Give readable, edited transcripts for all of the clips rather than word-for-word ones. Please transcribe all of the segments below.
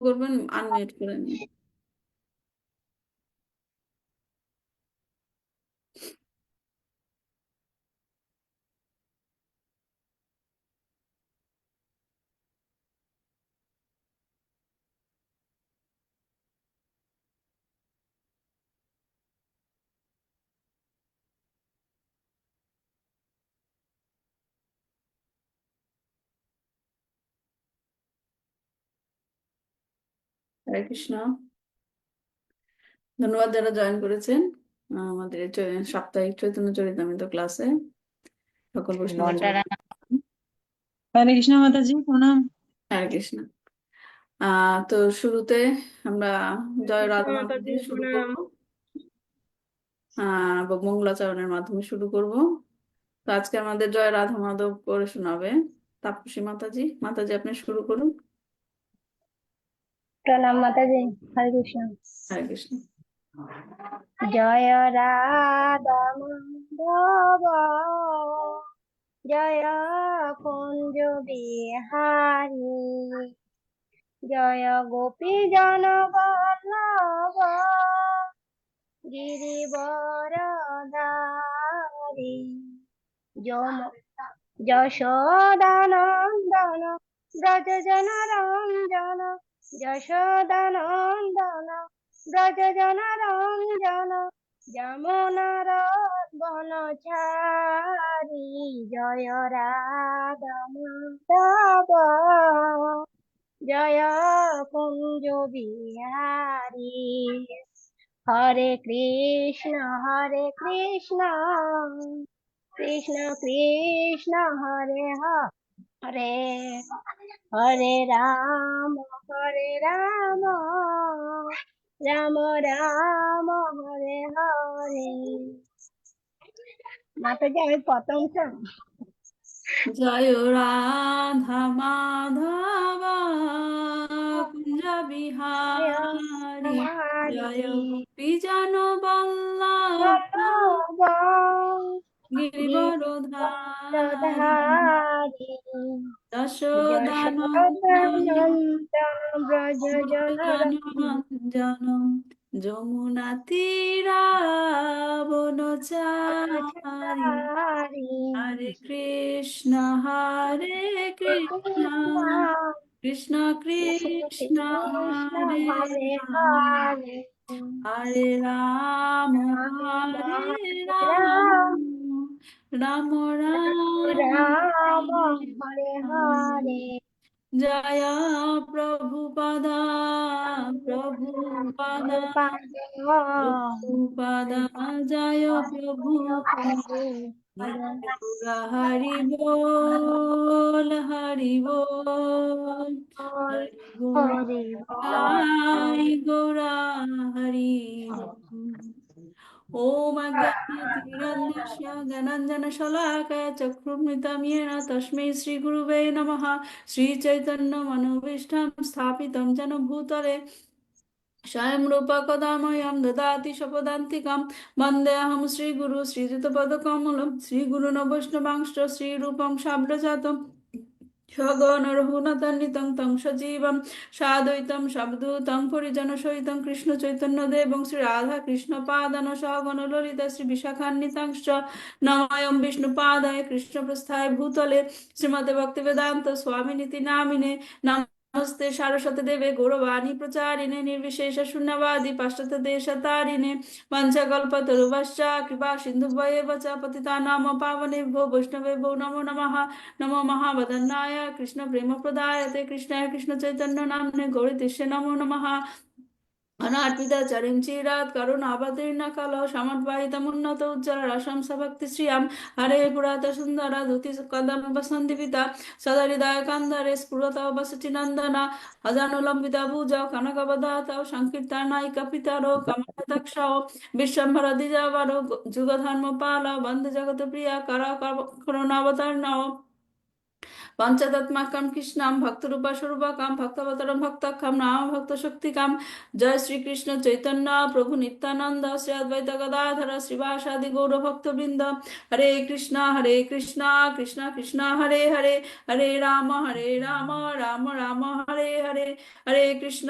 করবেন, আনমিউট করে নিন। হরে কৃষ্ণ। ধন্যবাদ যারা জয়েন করেছেন আমাদের এই সাপ্তাহিক চৈতন্য চরিতামৃত ক্লাসে। সকল বৈষ্ণব ঘন্টারা হরে কৃষ্ণ মাতাজি, প্রণাম। হরে কৃষ্ণ। তো শুরুতে আমরা জয় রাধা মাধব দিয়ে শুরু করবো। মঙ্গলাচরণের মাধ্যমে শুরু করব। তো আজকে আমাদের জয় রাধা মাধব করে শোনাবে তাপসী মাতাজি। মাতাজি, আপনি শুরু করুন। প্রণাম মাতাজি। হরে কৃষ্ণ। হরে কৃষ্ণ। জয় রাধা মাধব, জয় কুঞ্জ বিহারী, জয় গোপী জন বল্লভ, গিরিবরধারী, যশোদানন্দন ব্রজ জন রঞ্জন, যশোদানন্দন ব্রজ জন রঞ্জন, যমুনার বনচারী, জয় রাধা মাধব, জয় কুঞ্জ বিহারী। হরে কৃষ্ণ কৃষ্ণ কৃষ্ণ হরে হরে, হরে রাম রাম রাম হরে হরে। মাতাজি, আমি প্রথম জয় রাধা মাধব কুঞ্জ বিহারী, জয় গোপী জন বল্লভ গিরিবরধারী, যশোদানন্দন ব্রজ জন রঞ্জন, যমুনা তীরাবনচারী। হরে কৃষ্ণ কৃষ্ণ কৃষ্ণ কৃষ্ণ হরে রাম, হরে রাম রাম রাম হরে হরে। হরে। জয় প্রভুপাদা প্রভুপাদা প্রভুপাদা, জয় প্রভুপাদা। নিত্য গৌরা হরি বল, হরি বল, হরি বল। জয় গৌরা হরি বল। ওম অজ্ঞানতিমিরান্ধস্য জ্ঞানাঞ্জনশলাকয়া চক্ষুর্মৃतं येन তস্मै শ্রীগুরুবে নমঃ। শ্রীচৈতন্যমনোভীষ্টং স্থাপিतं যেন ভূতলে স্বয়ং রূপা কদা মह्यं দদাতি স্বপদান্তিকं। বন্দেऽহং শ্রীগুরু শ্রীযুতপদকমलं, শ্রীগুরুन् বৈষ্ণবাংশ্চ শ্রীরূপं সাগ্রজাতम् সগণ রঘুনাথান্বিতং তং সজীবং সাদ্বৈতং সাবধূতং পরিজনসহিতং কৃষ্ণ চৈতন্য দেবং শ্রী রাধা কৃষ্ণ পাদান সহগণ ললিতা শ্রী বিশাখান্বিতাংশ্চ নমায়ং বিষ্ণুপাদায় কৃষ্ণ প্রস্থায় ভূতলে শ্রীমতে ভক্তি বেদান্ত স্বামিনীতি নামিনে। নমস্তে সারস্বতী দেবে গৌরবাণী প্রচারিণে নির্বিশেষ শূন্যবাদী পাশ্চাত্য দেশতারিণে পঞ্চকল্পতরুভশ্চ কৃপা সিন্ধুভ্যেব চ পতিতানাং পাবনেভ্যো বৈষ্ণবেভ্যো নমো নমঃ। নমো মহাবদন্নায় কৃষ্ণ প্রেম প্রদায়তে কৃষ্ণায় কৃষ্ণ চৈতন্য নামনে গৌরীতিষ্যে নমো নমঃ। অনার্পিতা চরিম চিরাত করুণাবতীর্ণ কালো সমদ্বাহিতমুন্নত উজ্জ্বল রসম সভক্তি শ্রিয়াম। হরে পুরাত সুন্দরা ধুতি কদম বসন্তি পিতা সদা হৃদয় কান্দরে স্ফুরত বসতি নন্দনা। অজানুলম্বিতা ভুজৌ কনকবদাতৌ সংকীর্তনায়িকা পিতারো কমলদক্ষৌ বিশ্বম্ভর দ্বিজবরো যুগধর্ম পাল বন্দে জগত প্রিয়া কর করুণাবতার্ণৌ। পঞ্চতত্মাকম কৃষ্ণাম ভক্তরূপা স্বরূপকাম ভক্তবতরম ভক্তক্ষম নাম ভক্ত শক্তিকাম। জয় শ্রীকৃষ্ণ চৈতন্য প্রভু নিত্যানন্দ শ্রী অদ্বৈত গদাধর শ্রীবাসাদি গৌর ভক্তবৃন্দ। হরে কৃষ্ণ কৃষ্ণ কৃষ্ণ হরে হরে, হরে রাম রাম রাম হরে হরে। হরে কৃষ্ণ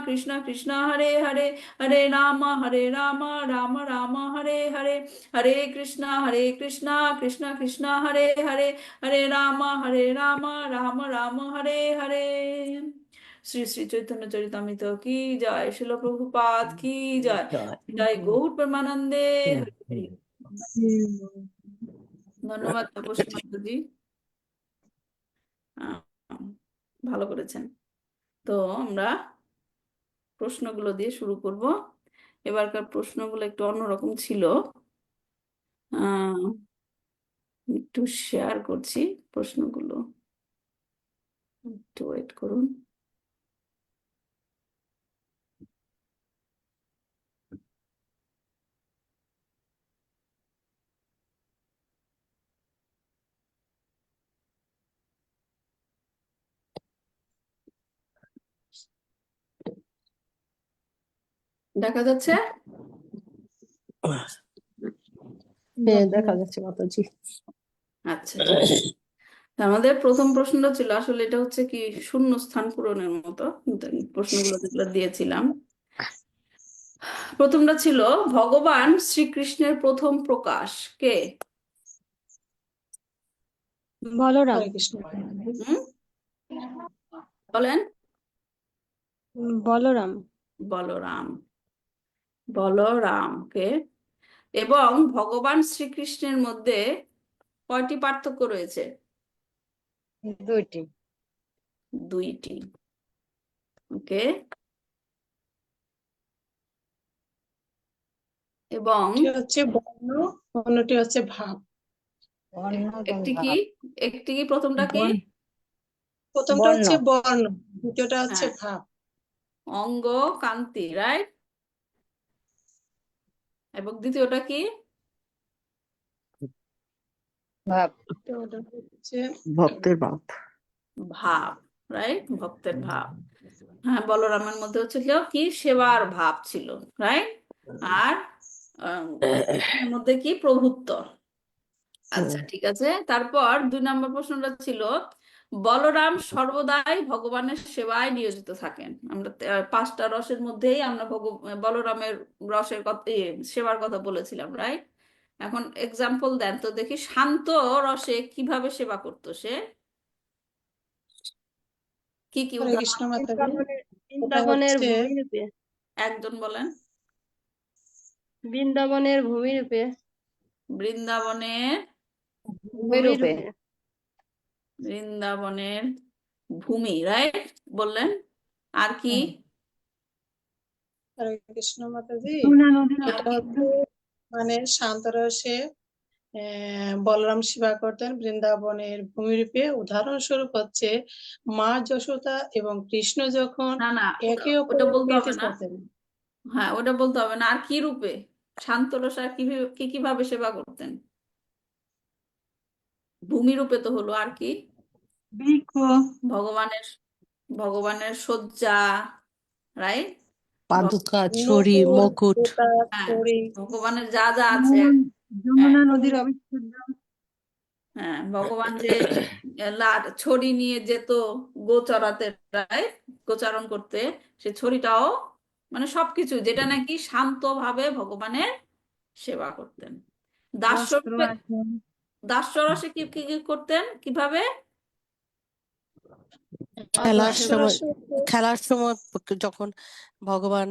কৃষ্ণ কৃষ্ণ হরে হরে, হরে রাম রাম রাম হরে হরে। হরে কৃষ্ণ কৃষ্ণ কৃষ্ণ হরে হরে, হরে রাম রাম রাম হরে হরে। শ্রী শ্রী চৈতন্য চরিতামৃত কি জয়, শিল প্রভুপাদ কি জয়, জয় গৌর প্রেমানন্দে হরি হরি। ধন্যবাদ তাপসী মাতাজি, আহ, ভালো করেছেন। তো আমরা প্রশ্নগুলো দিয়ে শুরু করব। এবারকার প্রশ্নগুলো একটু অন্যরকম ছিল। একটু শেয়ার করছি প্রশ্নগুলো, একটু ওয়েট করুন। দেখা যাচ্ছে? হ্যাঁ, দেখা যাচ্ছে মাতাজি। আচ্ছা, ঠিক আছে। তা আমাদের প্রথম প্রশ্নটা ছিল, আসলে এটা হচ্ছে কি শূন্য স্থান পূরণের মতো প্রশ্নগুলো যেগুলো দিয়েছিলাম। প্রথমটা ছিল ভগবান শ্রীকৃষ্ণের প্রথম প্রকাশ কে? বলরাম। হরে কৃষ্ণ হুম, বলেন। বলরাম। বলরাম, বলরাম কে। এবং ভগবান শ্রীকৃষ্ণের মধ্যে কয়টি পার্থক্য রয়েছে? দুইটি। দুইটি। ওকে। এবং একটি হচ্ছে বর্ণ, অন্যটি হচ্ছে ভাব। একটি কি, একটি কি, প্রথমটা কি? প্রথমটা হচ্ছে বর্ণ, দ্বিতীয়টা হচ্ছে হ্যাঁ, ভাব। অঙ্গ কান্তি, রাইট। এবং দ্বিতীয়টা কি? ওটা হচ্ছে ভক্তের ভাব। ভাব, রাইট, ভক্তের ভাব। হ্যাঁ, বলরামের মধ্যে হচ্ছিল কি সেবার ভাব ছিল, রাইট। আর কৃষ্ণের মধ্যে কি প্রভুত্ব। আচ্ছা, ঠিক আছে। তারপর 2 নম্বর প্রশ্নটা ছিল বলরাম সর্বদাই ভগবানের সেবায় নিয়োজিত থাকেন। আমরা 5টা রসের মধ্যেই আমরা বলরামের রসের কথা, সেবার কথা বলেছিলাম, রাইট। এখন এক্সাম্পল দেন তো দেখি, শান্ত রসে কিভাবে সেবা করতো সে, কি কি হরে উদাহরণ? কৃষ্ণ মাতাজি। বৃন্দাবনের হচ্ছে ভূমিরূপে। একজন বলেন। বৃন্দাবনের ভূমিরূপে। বৃন্দাবনের, ভূমিরূপে। বৃন্দাবনের ভূমি, রাইট বললেন। আর কি? হরে কৃষ্ণ মাতাজি। আর এটা কি? হচ্ছে মানে শান্ত রসে বলরাম সেবা করতেন বৃন্দাবনের ভূমিরূপে। উদাহরণস্বরূপ হচ্ছে মা যশোদা এবং কৃষ্ণ যখন না না, একে ওটা অপরের বলতে পেটে হবে না। থাকতেন। হ্যাঁ, ওটা বলতে হবে না। আর কি রূপে শান্ত রসা কি কিভাবে সেবা করতেন? ভূমি রূপে তো হলো, আর কি? ভগবানের, ভগবানের শয্যা, রাইট। পাদুকা, ছড়ি, নূপুর, মুকুট। জোতা, হ্যাঁ, ছড়ি। ভগবানের যা যা আছে। হ্যাঁ, হ্যাঁ, ভগবান যে ছড়ি নিয়ে যেত গো চড়াতে, রাইট, গোচারণ করতে, সে ছড়িটাও মানে সবকিছু যেটা নাকি শান্ত ভাবে ভগবানের সেবা করতেন। দাস্যরূপে, দাস্যরসে কি কি কি করতেন, কিভাবে? খেলার সময়, দাসরস খেলার সময় যখন ভগবান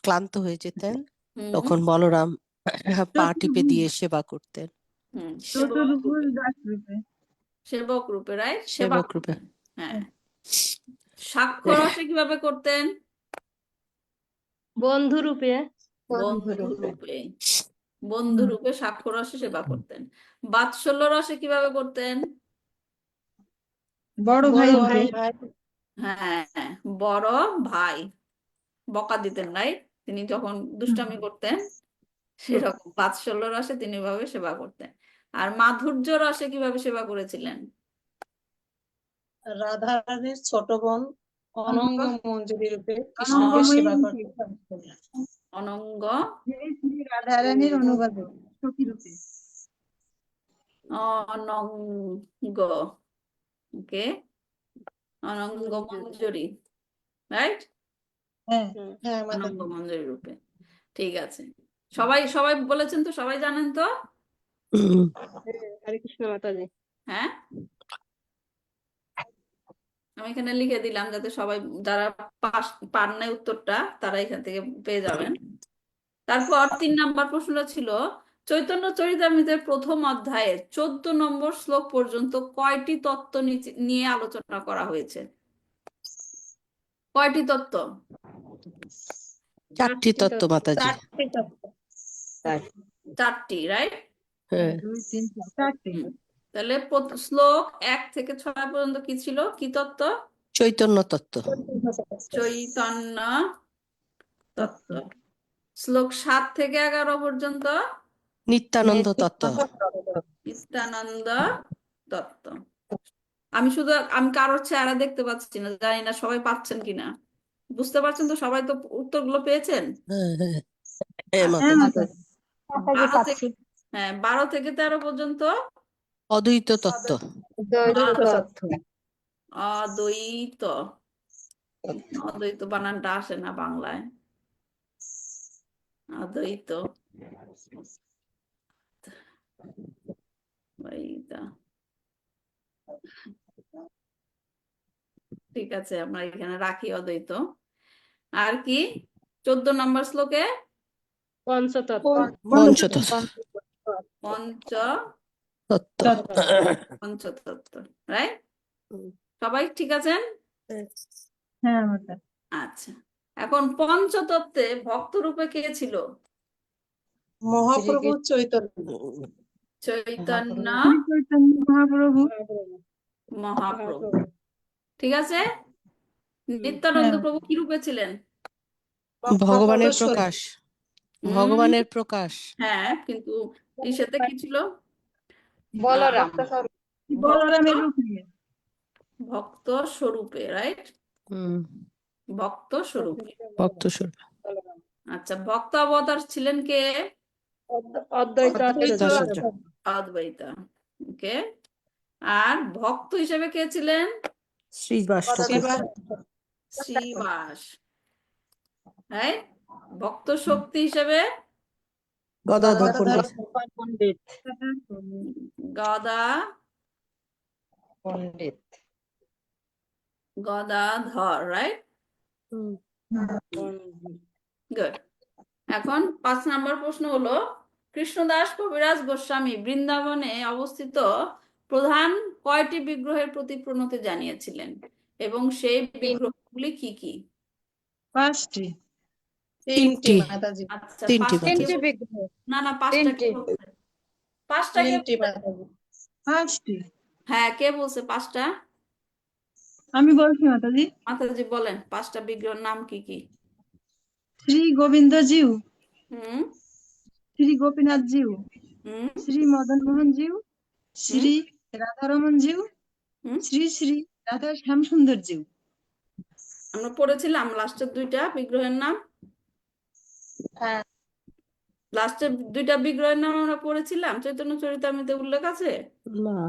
ক্লান্ত হয়ে যেতেন, হুম তখন বলরাম পা টিপে দিয়ে সেবা করতেন। হুম, সেবক রূপে, সেবক রূপে, রাইট, সেবা সেবক রূপে। করতেন। হ্যাঁ। সাক্ষরসে কিভাবে করতেন? বন্ধুরূপে। বন্ধু রূপে, বন্ধু রূপে সাক্ষরসে সেবা করতেন। বাৎসল্য রসে কিভাবে করতেন? বড় বড় রূপে। ভাই। হ্যাঁ, বড় ভাই, বকা দিতেন, রাইট। তিনি যখন দুষ্টামি করতেন, সেরকম বাৎসল্য রসে তিনি ভাবে সেবা করতেন। আর মাধুর্য রসে কিভাবে সেবা করেছিলেন? রাধারানীর ছোট বোন অনঙ্গ মঞ্জুরি রূপে কৃষ্ণকে সেবা করতে অনঙ্গ রাধারানীর অনুবাদক সখীরূপে। অনঙ্গ, ওকে, অনঙ্গ মঞ্জুরি, রাইট? হ্যাঁ মাতাজি। অনঙ্গ মঞ্জুরি রূপে, ঠিক আছে। সবাই সবাই বলেছেন তো, সবাই জানেন তো? হরে কৃষ্ণ মাতাজি। হ্যাঁ, আমি এখানে লিখে দিলাম যাতে সবাই যারা পান নাই উত্তরটা তারা এখান থেকে পেয়ে যাবেন। তারপর 3 নাম্বার প্রশ্নটা ছিল চৈতন্য চরিতামৃতের প্রথম অধ্যায়ের 14 নম্বর শ্লোক পর্যন্ত কয়টি তত্ত্ব নিয়ে আলোচনা করা হয়েছে? কয়টি তত্ত্ব? 4টি তত্ত্ব মাতাজি। চারটে তত্ত্ব। 4টি, রাইট? হ্যাঁ, 2, 3, 4টি। তাহলে শ্লোক 1 থেকে 6 পর্যন্ত কি ছিল, কি তত্ত্ব? চৈতন্য তত্ত্ব। চৈতন্য তত্ত্ব। শ্লোক 7 থেকে 11 পর্যন্ত নিত্যানন্দ তত্ত্ব। নিত্যানন্দ তত্ত্ব। আমি কারোর চেহারা দেখতে পাচ্ছি না, জানি না সবাই পাচ্ছেন কিনা, বুঝতে পারছেন তো? সবাই তো উত্তরগুলো পেয়েছেন? হ্যাঁ হ্যাঁ হ্যাঁ মাতাজি। 12 থেকে 13 পর্যন্ত অদ্বৈত তত্ত্ব। অদ্বৈত। অদ্বৈত বানানটা আসে না বাংলায়। অদ্বৈত, ঠিক আছে, আমরা এখানে রাখি অদ্বৈত। আর কি 14 নম্বর শ্লোকে? পঞ্চতত্ত্ব। পঞ্চতত্ত্ব। পঞ্চতত্ত্ব, রাইট? সবাই ঠিক আছেন? হ্যাঁ মাতাজি। আচ্ছা, এখন পঞ্চতত্ত্বে ভক্ত রূপে কে ছিল? মহাপ্রভু চৈতন্য। চৈতন্য চৈতন্য মহাপ্রভু। মহাপ্রভু, ঠিক আছে। নিত্যানন্দ প্রভু কি রূপে ছিলেন? ভগবানের প্রকাশ। হুম, ভগবানের প্রকাশ। হ্যাঁ, কিন্তু এই সাথে কি ছিল? বলরাম। বলরামের রূপে, ভক্ত স্বরূপে, রাইট? হুম, ভক্ত স্বরূপে। ভক্ত স্বরূপ। আচ্ছা, ভক্ত অবতার ছিলেন কে? অদ্বৈত আচার্য। অদ্বৈত, ওকে। আর ভক্ত হিসেবে কে ছিলেন? শ্রীবাস ঠাকুর। শ্রীবাস, রাইট? ভক্ত শক্তি হিসেবে গদাধর পণ্ডিত। পণ্ডিত। পণ্ডিত, গদাধর, রাইট? গুড। এখন 5 নম্বর প্রশ্ন হলো কৃষ্ণদাস কবিরাজ গোস্বামী বৃন্দাবনে অবস্থিত প্রধান কয়টি বিগ্রহের প্রতি প্রণতি জানিয়েছিলেন এবং সেই বিগ্রহগুলি কি কি? 5টি। তিনটি। মাতাজি। আচ্ছা, তিনটি 5টা কে মাতাজি। বলছে? না 5টা কে বলছে? 5টা কে 3টি বলছে? মাতাজি। 5টি। হ্যাঁ, কে বলছে 5টা? আমি বলছি মাতাজি। মাতাজি বলেন 5টা বিগ্রহের নাম কি কি? শ্রী গোবিন্দ জিউ, হুম শ্রী গোপীনাথ জিউ, হুম শ্রী মদন মোহন জিউ, শ্রী রাধারমন জিউ, হুম শ্রী শ্রী রাধা শ্যাম সুন্দর জিউ। আমরা পড়েছিলাম লাস্টের 2টা বিগ্রহের নাম। হ্যাঁ। লাস্টের 2টা বিগ্রহের নাম আমরা পড়েছিলাম, চৈতন্য চরিতামৃতে উল্লেখ আছে? না,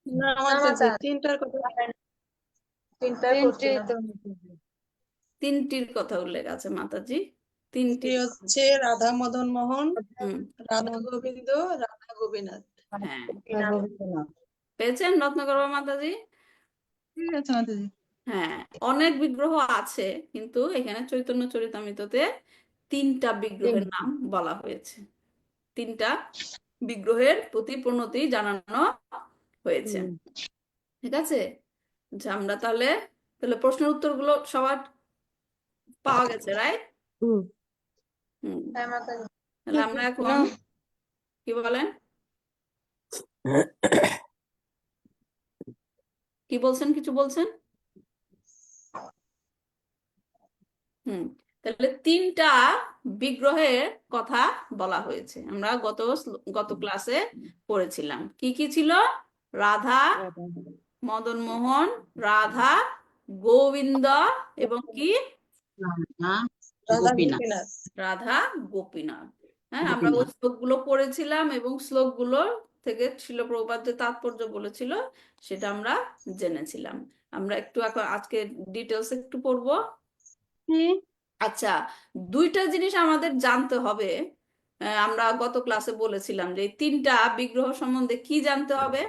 না মাতাজি, 3টার কথা। 3টির কথা উল্লেখ আছে মাতাজি, 3টি। এটি হচ্ছে রাধা মদন মোহন, হুম, রাধা গোবিন্দ, রাধা গোপীনাথ। হ্যাঁ, পেয়েছেন রত্নাকর মাতাজি? ঠিক আছে মাতাজি। হ্যাঁ, অনেক বিগ্রহ আছে কিন্তু এখানে চৈতন্য চরিতামৃততে 3টা বিগ্রহের নাম বলা হয়েছে। 3টা বিগ্রহের প্রতি প্রণতি জানানো হয়েছে, ঠিক আছে। আচ্ছা, আমরা তাহলে তাহলে প্রশ্নের উত্তরগুলো সবার পাওয়া গেছে, রাইট? হুম, তাহলে আমরা এখন কি বলেন, কি বলছেন, কিছু বলছেন? তাহলে 3টা বিগ্রহের কথা বলা হয়েছে। আমরা গত ক্লাসে পড়েছিলাম কি কি ছিল? রাধা, মদন মোহন, রাধা, গোবিন্দ এবং কি রাধা গোপীনাথ। রাধা গোপীনাথ। হ্যাঁ, আমরা ওই শ্লোকগুলো পড়েছিলাম এবং শ্লোকগুলো থেকে শিল প্রভুপাদ যে তাৎপর্য বলেছিল সেটা আমরা জেনেছিলাম। আমরা একটু এখন আজকে ডিটেলস একটু পড়বো। আচ্ছা, দুইটা জিনিস আমাদের জানতে হবে। আমরা গত ক্লাসে বলেছিলাম যে এই তিনটা বিগ্রহ সম্বন্ধে কি জানতে হবে।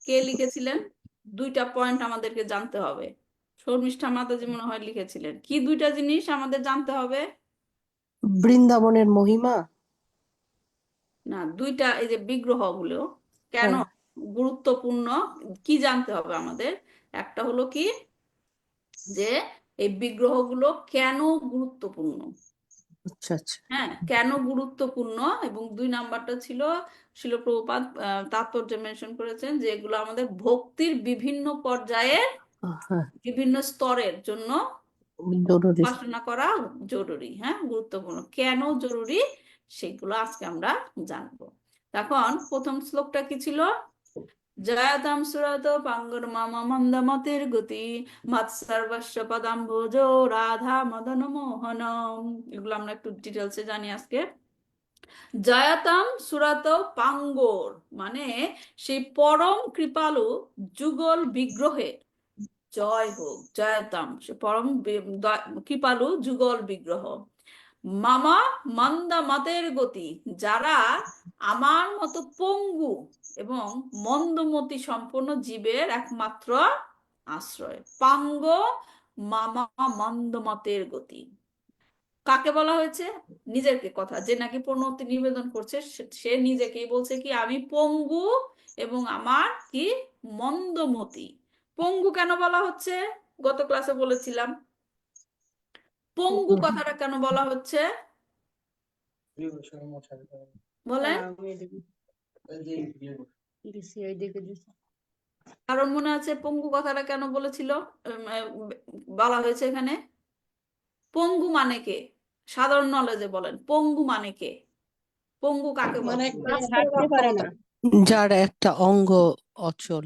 কে লিখেছিলেন? দুইটা পয়েন্ট আমাদেরকে জানতে হবে। শর্মিষ্ঠা মাতাজি মনে হয় লিখেছিলেন। কি দুইটা জিনিস আমাদের জানতে হবে? বৃন্দাবনের মহিমা। না, দুইটা এই যে বিগ্রহগুলো কেন হ্যাঁ, গুরুত্বপূর্ণ কি জানতে হবে আমাদের। একটা হলো কি যে এই বিগ্রহগুলো কেন গুরুত্বপূর্ণ। আচ্ছা আচ্ছা। হ্যাঁ, কেন গুরুত্বপূর্ণ, এবং দুই নাম্বারটা ছিল শিল প্রভুপাদ তাৎপর্য মেনশন করেছেন যে এগুলো আমাদের ভক্তির বিভিন্ন পর্যায়ে হ্যাঁ, বিভিন্ন স্তরের জন্য জরুরি। উপাসনা করা জরুরি। হ্যাঁ, গুরুত্বপূর্ণ। কেন জরুরি সেগুলো আজকে আমরা জানবো। এখন প্রথম শ্লোকটা কি ছিল? জয়তাম সুরত পাঙ্গর মামা মন্দমতির গতি মৎসর্বস্ব পদাম্বুজ রাধা মদন মোহনম। এগুলো আমরা একটু ডিটেলসে জানি আজকে। জয়তাম সুরত পাঙ্গর মানে সেই পরম কৃপালু যুগল বিগ্রহে জয় হোক। জয়তাম সে পরম কৃপালু যুগল বিগ্রহ। মামা মন্দা মতের গতি যারা আমার মতো পঙ্গু এবং মন্দমতি সম্পন্ন জীবের একমাত্র আশ্রয়। পাঙ্গ মামা মন্দমতের গতি কাকে বলা হয়েছে? নিজেকে কথা, যে নাকি প্রণতি নিবেদন করছে সে নিজেকেই বলছে কি আমি পঙ্গু এবং আমার কি মন্দমতি। পঙ্গু কেন বলা হচ্ছে? গত ক্লাসে বলেছিলাম। পঙ্গু কথাটা কেন বলা হচ্ছে বলেন? কারণ মনে আছে পঙ্গু কথাটা কেন বলেছিল, বলা হয়েছে এখানে? পঙ্গু মানে কে? সাধারণ নলেজে বলেন, পঙ্গু মানে কে? পঙ্গু কাকে বলে? মানে হাঁটতে পারে না। যার একটা অঙ্গ অচল,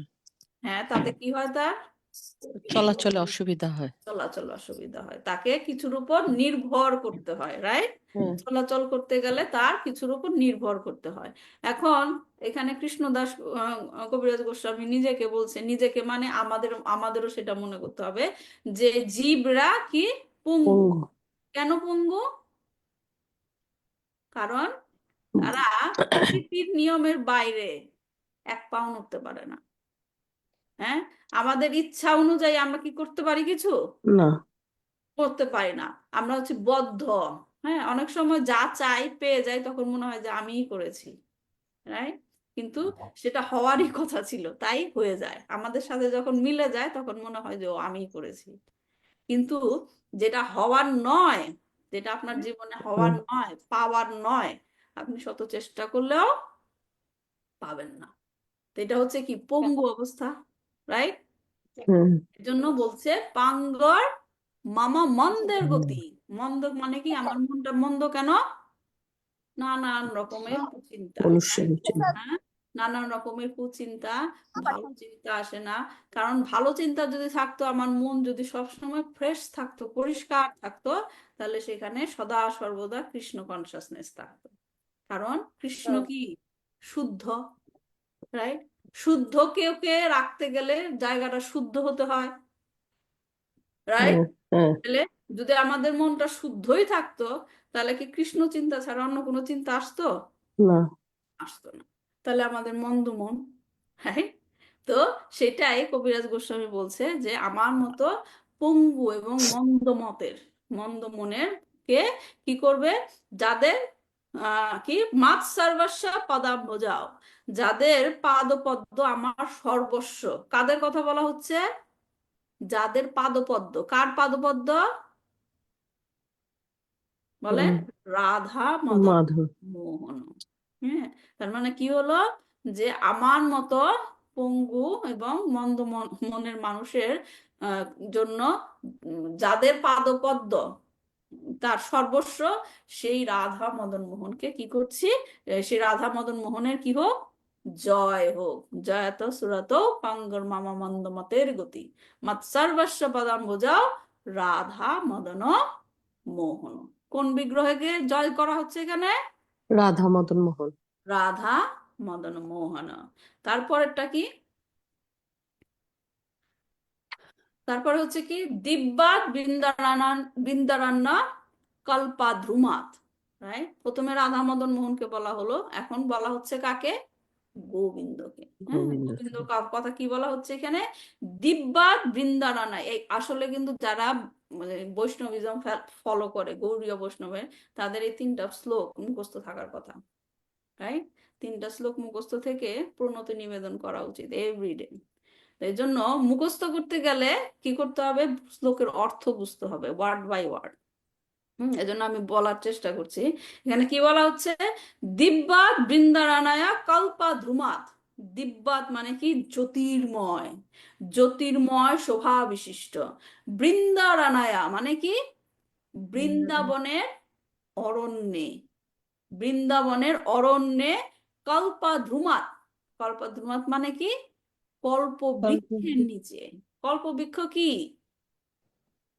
হ্যাঁ, তাতে কি হয়? তার চলাচলে অসুবিধা হয়। চলাচল অসুবিধা হয়, তাকে কিছুর উপর নির্ভর করতে হয়, রাইট? হ্যাঁ, চলাচল করতে গেলে তার কিছুর উপর নির্ভর করতে হয়। এখন এখানে কৃষ্ণদাস কবিরাজ গোস্বামী নিজেকে বলছে, নিজেকে মানে আমাদেরও সেটা মনে করতে হবে যে জীবরা কি পঙ্গু। পঙ্গু। কেন পঙ্গু? কারণ তারা প্রকৃতির নিয়মের বাইরে এক পাও নড়তে পারে না। হ্যাঁ, আমাদের ইচ্ছা অনুযায়ী আমরা কি করতে পারি? কিছু না। করতে পারি না। আমরা হচ্ছে বদ্ধ। হ্যাঁ, অনেক সময় যা চাই পেয়ে যাই, তখন মনে হয় যে আমিই করেছি, রাইট? কিন্তু সেটা হওয়ারই কথা ছিল, তাই হয়ে যায়। আমাদের সাথে যখন মিলে যায় তখন মনে হয় যে ও আমিই করেছি। কিন্তু যেটা হওয়ার নয়, যেটা আপনার জীবনে হওয়ার নয়, পাওয়ার নয়, আপনি শত চেষ্টা করলেও পাবেন না। তো এটা হচ্ছে কি পঙ্গু অবস্থা, রাইট? এজন্য বলছে পাঙ্গর মামা মন্দের গতি। মন্দ মানে কি? আমার মনটা মন্দ কেন? নানান রকমের কুচিন্তা। মনুষ্যের হ্যাঁ, নানান রকমের কুচিন্তা, ভালো চিন্তা আসে না। কারণ ভালো চিন্তা যদি থাকতো, আমার মন যদি সবসময় ফ্রেশ থাকতো, পরিষ্কার থাকতো, তাহলে সেখানে সদা সর্বদা কৃষ্ণ কনসাসনেস থাকতো। কারণ কৃষ্ণ কি শুদ্ধ, রাইট? শুদ্ধ কেউকে রাখতে গেলে জায়গাটা শুদ্ধ হতে হয়, রাইট? তাহলে যদি আমাদের মনটা শুদ্ধই থাকতো, তাহলে কি কৃষ্ণ চিন্তা ছাড়া অন্য কোনো চিন্তা আসতো? না। আসতো না। তাহলে আমাদের মন্দ মন, হ্যাঁ। তো সেটাই কবিরাজ গোস্বামী বলছে যে আমার মতো পঙ্গু এবং মন্দ মনের কে কি করবে? যাদের কি মাত সর্বস্ব পদাম্বজাও, যাদের পাদপদ্ম আমার সর্বস্ব। কাদের কথা বলা হচ্ছে? যাদের পাদপদ্ম। কার পাদপদ্ম বলেন? রাধা মদন মাধব। মোহন। হ্যাঁ, তার মানে কি হলো যে আমার মতো পঙ্গু এবং মন্দ মনের মানুষের জন্য যাদের পাদপদ্ম তার সর্বস্ব, সেই রাধা মদন মোহনকে কি করছি, সেই রাধা মদন মোহনের কি হোক, জয় হোক। জয়ত সুরত পাঙ্গর মামা মন্দমতের গতি, মৎ সর্বস্ব পদম ভুজাও রাধা মদন মোহন। কোন বিগ্রহকে জয় করা হচ্ছে এখানে? রাধা মদন মোহন। রাধা মদন মোহন। তারপরেরটা কি? তারপরে হচ্ছে কি, দিব্যাত বৃন্দারান্না কল্পাদ্রুমাত, রাইট? প্রথমে রাধা মদন মোহনকে বলা হলো, এখন বলা হচ্ছে কাকে? গোবিন্দকে। হ্যাঁ, গোবিন্দকে। গোবিন্দ কথা কি বলা হচ্ছে এখানে? দিব্যাত বৃন্দারানা। এই আসলে কিন্তু যারা মানে বৈষ্ণবিজম ফলো করে, গৌড়ীয় বৈষ্ণবের, তাদের এই 3টা শ্লোক মুখস্থ থাকার কথা, রাইট? 3টা শ্লোক মুখস্থ থেকে প্রণতি নিবেদন করা উচিত এভরিডে। এই জন্য মুখস্থ করতে গেলে কি করতে হবে? শ্লোকের অর্থ বুঝতে হবে, ওয়ার্ড বাই ওয়ার্ড। এজন্য আমি বলার চেষ্টা করছি। এখানে কি বলা হচ্ছে? দিব্যাত বৃন্দারানায়া কল্পা ধ্রুমাত। দিব্যাত মানে কি? জ্যোতির্ময়, জ্যোতির্ময় শোভা বিশিষ্ট। বৃন্দারানায়া মানে কি? বৃন্দাবনের অরণ্যে, বৃন্দাবনের অরণ্যে কল্পাদ্রুমাত। কল্পদ্রুমাত মানে কি? কল্পবৃক্ষের নিচে। কল্পবৃক্ষ কি?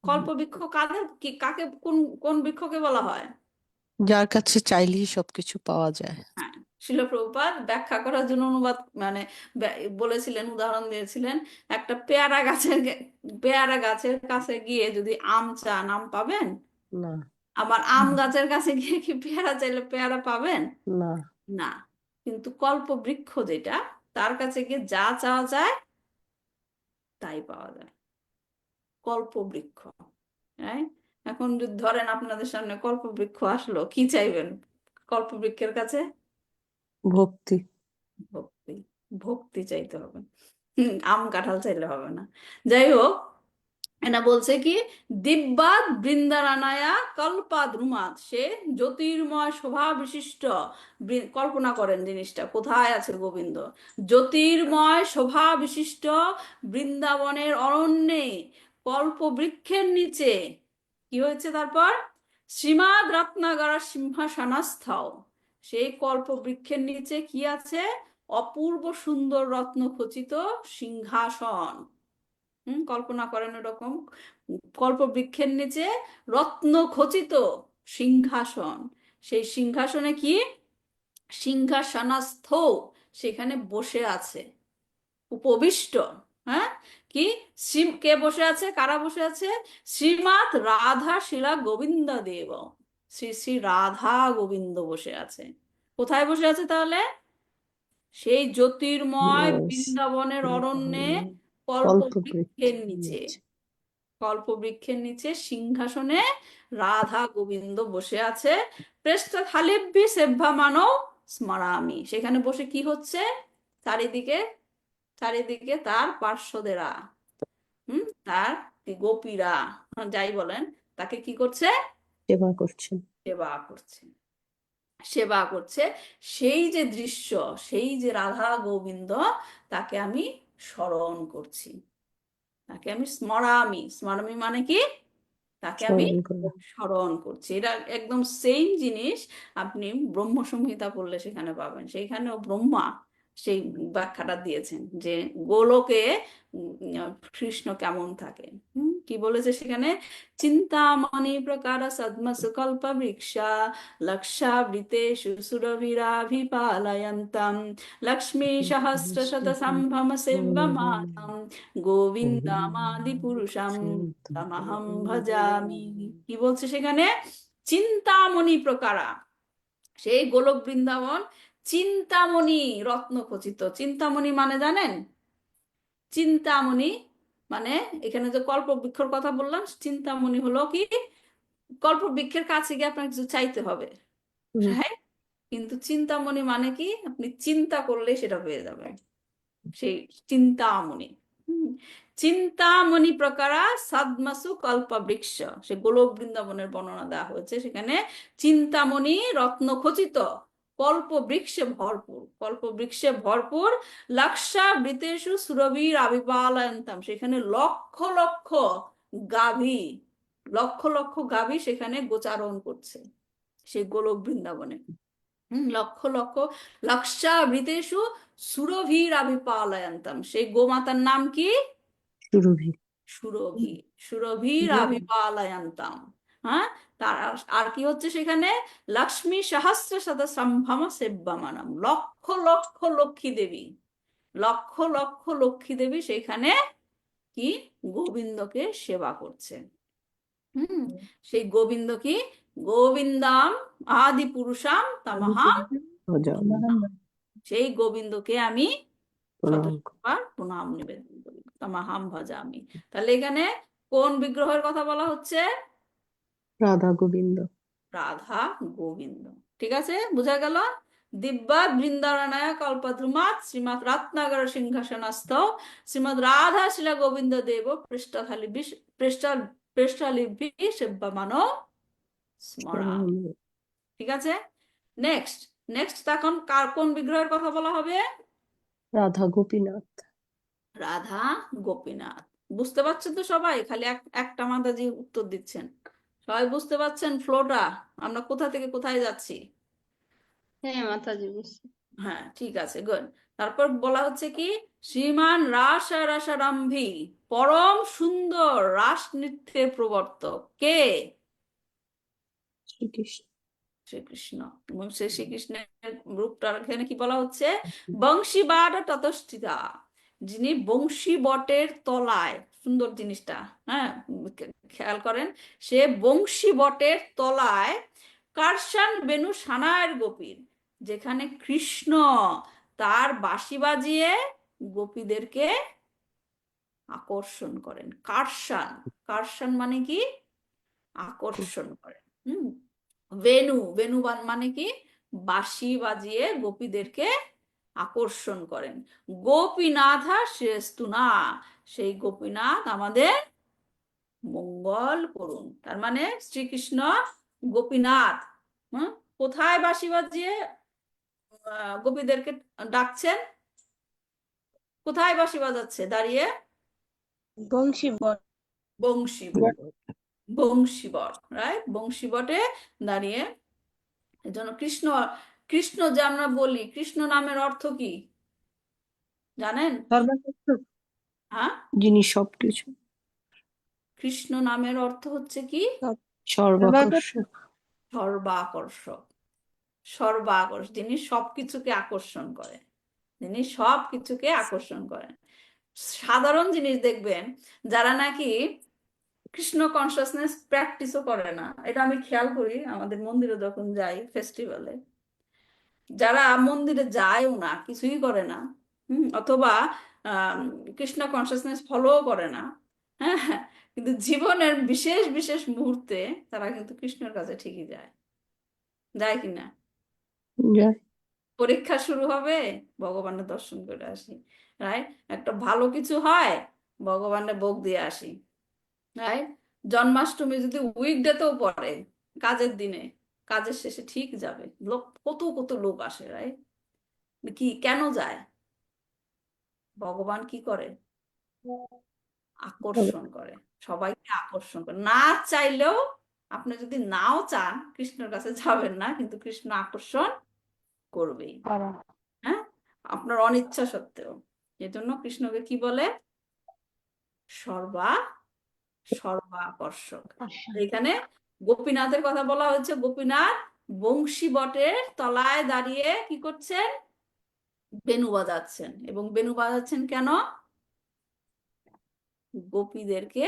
কল্পবৃক্ষ কাকে, কোন কোন বৃক্ষকে বলা হয়? যার কাছে চাইলেই সবকিছু পাওয়া যায়। হ্যাঁ, শিল প্রভুপাদ ব্যাখ্যা করার জন্য অনুবাদ মানে বলেছিলেন, উদাহরণ দিয়েছিলেন, একটা পেয়ারা গাছের কাছে গিয়ে যদি আম চান, আম পাবেন? না। আবার আম গাছের কাছে গিয়ে কি পেয়ারা চাইলে পেয়ারা পাবেন? না। না। কিন্তু কল্পবৃক্ষ যেটা, তার কাছে গিয়ে যা চাওয়া যায় তাই পাওয়া যায়, কল্পবৃক্ষ। right? এখন যদি ধরেন আপনাদের সামনে কল্পবৃক্ষ আসলো, কি চাইবেন কল্পবৃক্ষের কাছে? ভক্তি। ভক্তি। ভক্তি চাইতে হবে, আম কাঁঠাল চাইলে হবে না। যাই হোক, এটা বলছে কি, দিব্যাত বৃন্দারানায়া কল্পাদ্রুমাত, সে জ্যোতির্ময় শোভা বিশিষ্ট। কল্পনা করেন জিনিসটা, কোথায় আছে গোবিন্দ? জ্যোতির্ময় শোভা বিশিষ্ট বৃন্দাবনের অরণ্যে কল্পবৃক্ষের নিচে কি হয়েছে তারপর? শ্রীমাদ রত্নাগরা সিংহাসনস্থ। সেই কল্পবৃক্ষের নিচে কি আছে? অপূর্ব সুন্দর রত্ন খচিত সিংহাসন। কল্পনা করেন এরকম, কল্পবৃক্ষের নিচে রত্ন খচিত সিংহাসন। সেই সিংহাসনে কি? সিংহাসনস্থ, সেখানে বসে আছে, উপবিষ্ট। হ্যাঁ, কি? কে বসে আছে? কারা বসে আছে? শ্রীমাত রাধা শিলা গোবিন্দ দেব। শ্রী শ্রী রাধা গোবিন্দ বসে আছে। কোথায় বসে আছে তাহলে? সেই জ্যোতির্ময় বৃন্দাবনের অরণ্যে কল্পবৃক্ষের নিচে। কল্পবৃক্ষের নিচে সিংহাসনে রাধা গোবিন্দ বসে আছে। পৃষ্ঠথালিভ্যি সেভ্যমানৌ স্মরামি। সেখানে বসে কি হচ্ছে? চারিদিকে, চারিদিকে তার পার্শ্বদেরা, তার গোপীরা, যাই বলেন, তাকে কি করছে? সেবা করছেন। সেবা করছে, সেবা করছে। সেই যে দৃশ্য, সেই যে রাধা গোবিন্দ, তাকে আমি স্মরণ করছি, তাকে আমি স্মরামি। স্মরামি মানে কি? তাকে আমি স্মরণ করা। স্মরণ করছি। এটা একদম সেম জিনিস আপনি ব্রহ্ম সংহিতা পড়লে সেখানে পাবেন। সেইখানেও ব্রহ্মা সেই ব্যাখ্যাটা দিয়েছেন যে গোলকে কৃষ্ণ কেমন থাকে। কি বলেছে সেখানে? চিন্তামণি প্রকার সদ্মসু কল্প বৃক্ষা লক্ষাবৃতেষু সুরভিরাভিপালয়ন্তম লক্ষ্মী সহস্র শত সম্ভ্রম সেব্যমানম গোবিন্দমাদি পুরুষম তমহং ভজামি। কি বলছে সেখানে? চিন্তামণি প্রকারা, সেই গোলক বৃন্দাবন চিন্তামণি রত্ন খচিত। চিন্তামণি মানে জানেন? চিন্তামণি মানে, এখানে যে কল্পবৃক্ষর কথা বললাম, চিন্তামণি হলো কি? কল্পবৃক্ষের কাছে গিয়ে আপনার কিছু চাইতে হবে, হ্যাঁ, কিন্তু চিন্তামণি মানে কি? আপনি চিন্তা করলে সেটা হয়ে যাবে, সেই চিন্তামণি। চিন্তামণি প্রকারা সাদমাসু কল্পবৃক্ষ, সে গোলক বৃন্দাবনের বর্ণনা দেওয়া হয়েছে সেখানে। চিন্তামণি রত্ন খচিত, কল্পবৃক্ষে ভরপুর, কল্পবৃক্ষে ভরপুর। লক্ষাবৃতেষু সুরভির আবিপালয়ন্তম, সেখানে লক্ষ লক্ষ গাভী লক্ষ লক্ষ গাভী সেখানে গোচারণ করছে সেই গোলক বৃন্দাবনে। লক্ষ লক্ষ লক্ষাবৃতেষু সুরভীর আবিপালয়ন্তম, সেই গোমাতার নাম কি? সুরভি। সুরভি। সুরভীর আবিপালয়ন্তম। হ্যাঁ, তার আর কি হচ্ছে সেখানে? লক্ষ্মী সহস্র শত সম্ভ্রম সেব্যমানম, লক্ষ লক্ষ লক্ষ্মী দেবী, লক্ষ লক্ষ লক্ষ্মী দেবী সেখানে কি গোবিন্দকে সেবা করছে। সেই গোবিন্দ কি? গোবিন্দাম আদি পুরুষাম তামাহাম, সেই গোবিন্দকে আমি প্রণাম। শতবার প্রণাম নিবেদন করি, তামাহাম ভজামি। তাহলে এখানে কোন বিগ্রহের কথা বলা হচ্ছে? রাধা গোবিন্দ। রাধা গোবিন্দ। ঠিক আছে, বোঝা গেল? দিব্যা বৃন্দারণায় কল্পদ্রুমাৎ শ্রীমৎ রত্নাগর সিংহাসনস্থ শ্রীমৎ রাধা শিলা গোবিন্দ দেব পৃষ্ঠখালি পৃষ্ঠলিপি সেব্যমান স্মরাম। ঠিক আছে, নেক্সট নেক্সট তখন কোন বিগ্রহের কথা বলা হবে? রাধা গোপীনাথ। রাধা গোপীনাথ। বুঝতে পারছেন তো সবাই? খালি একটা মাতাজি উত্তর দিচ্ছেন। সবাই বুঝতে পারছেন ফ্লোটা, আমরা কোথা থেকে কোথায় যাচ্ছি? হ্যাঁ মাতাজি বুঝছি। হ্যাঁ, ঠিক আছে, গুড। তারপর বলা হচ্ছে কি? শ্রীমান রাস রসারম্ভী, পরম সুন্দর রাস নৃত্যের প্রবর্তক কে? শ্রীকৃষ্ণ। শ্রীকৃষ্ণ। এবং সেই শ্রীকৃষ্ণের রূপটা এখানে কি বলা হচ্ছে? বংশী বাট ততস্থিতা, যিনি বংশী বটের তলায়, সুন্দর জিনিসটা, হ্যাঁ খেয়াল করেন, সে বংশী বটের তলায় কার্শন বেনু সানায়ের গোপীর, যেখানে কৃষ্ণ তার বাঁশি বাজিয়ে গোপীদেরকে আকর্ষণ করেন। কার্শন, কার্শন মানে কি? আকর্ষণ করেন। বেনু, বেনু মানে কি? বাঁশি বাজিয়ে গোপীদেরকে আকর্ষণ করেন। গোপীনাথা শ্রেষ্ঠুনা, সেই গোপীনাথ আমাদের মঙ্গল করুন। তার মানে শ্রীকৃষ্ণ গোপীনাথ কোথায় বাঁশি বাজিয়ে গোপীদেরকে ডাকছেন? কোথায় বাঁশি বাজাচ্ছে দাঁড়িয়ে? বংশীবট। বংশীবট, বংশীবট, রাইট, বংশীবটে দাঁড়িয়ে। এজন্য কৃষ্ণ, কৃষ্ণ যে আমরা বলি, কৃষ্ণ নামের অর্থ কি জানেন? হ্যাঁ, যিনি সবকিছু। কৃষ্ণ নামের অর্থ হচ্ছে কি? সর্বাকর্ষক। সর্বাকর্ষক, সর্বাকর্ষক, যিনি সবকিছুকে আকর্ষণ করেন, যিনি সবকিছুকে আকর্ষণ করেন। সাধারণ জিনিস দেখবেন যারা নাকি কৃষ্ণ কনসাসনেস প্র্যাকটিসও করে না, এটা আমি খেয়াল করি আমাদের মন্দিরে যখন যাই ফেস্টিভ্যালে, যারা মন্দিরে যায়ও না, কিছুই করে না, অথবা কৃষ্ণ কনসাসনেস ফলো করে না, হ্যাঁ, কিন্তু জীবনের বিশেষ বিশেষ মুহূর্তে তারা কিন্তু কৃষ্ণের কাছে ঠিকই যায়, যায় কিনা? জয়। পরীক্ষা শুরু হবে, ভগবানের দর্শন করে আসি, রাইট? একটা ভালো কিছু হয়, ভগবানের ভোগ দিয়ে আসি, রাইট? জন্মাষ্টমী যদি উইকডেতেও পড়ে, কাজের দিনে, কাজের শেষে ঠিক যাবে, লোক কত কত লোক আসে, রাইট? কি কেন যায়? ভগবান কি করে? আকর্ষণ করে, সবাইকে আকর্ষণ করে। না চাইলেও, আপনি যদি নাও চান কৃষ্ণের কাছে যাবেন না, কিন্তু কৃষ্ণ আকর্ষণ করবেই, হ্যাঁ, আপনার অনিচ্ছা সত্ত্বেও। এজন্য কৃষ্ণকে কি বলে? সর্বাকর্ষক। এখানে গোপীনাথের কথা বলা হয়েছে। গোপীনাথ বংশী বটের তলায় দাঁড়িয়ে কি করছেন? বেনু বাজাচ্ছেন। এবং বেনু বাজাচ্ছেন কেন? গোপীদেরকে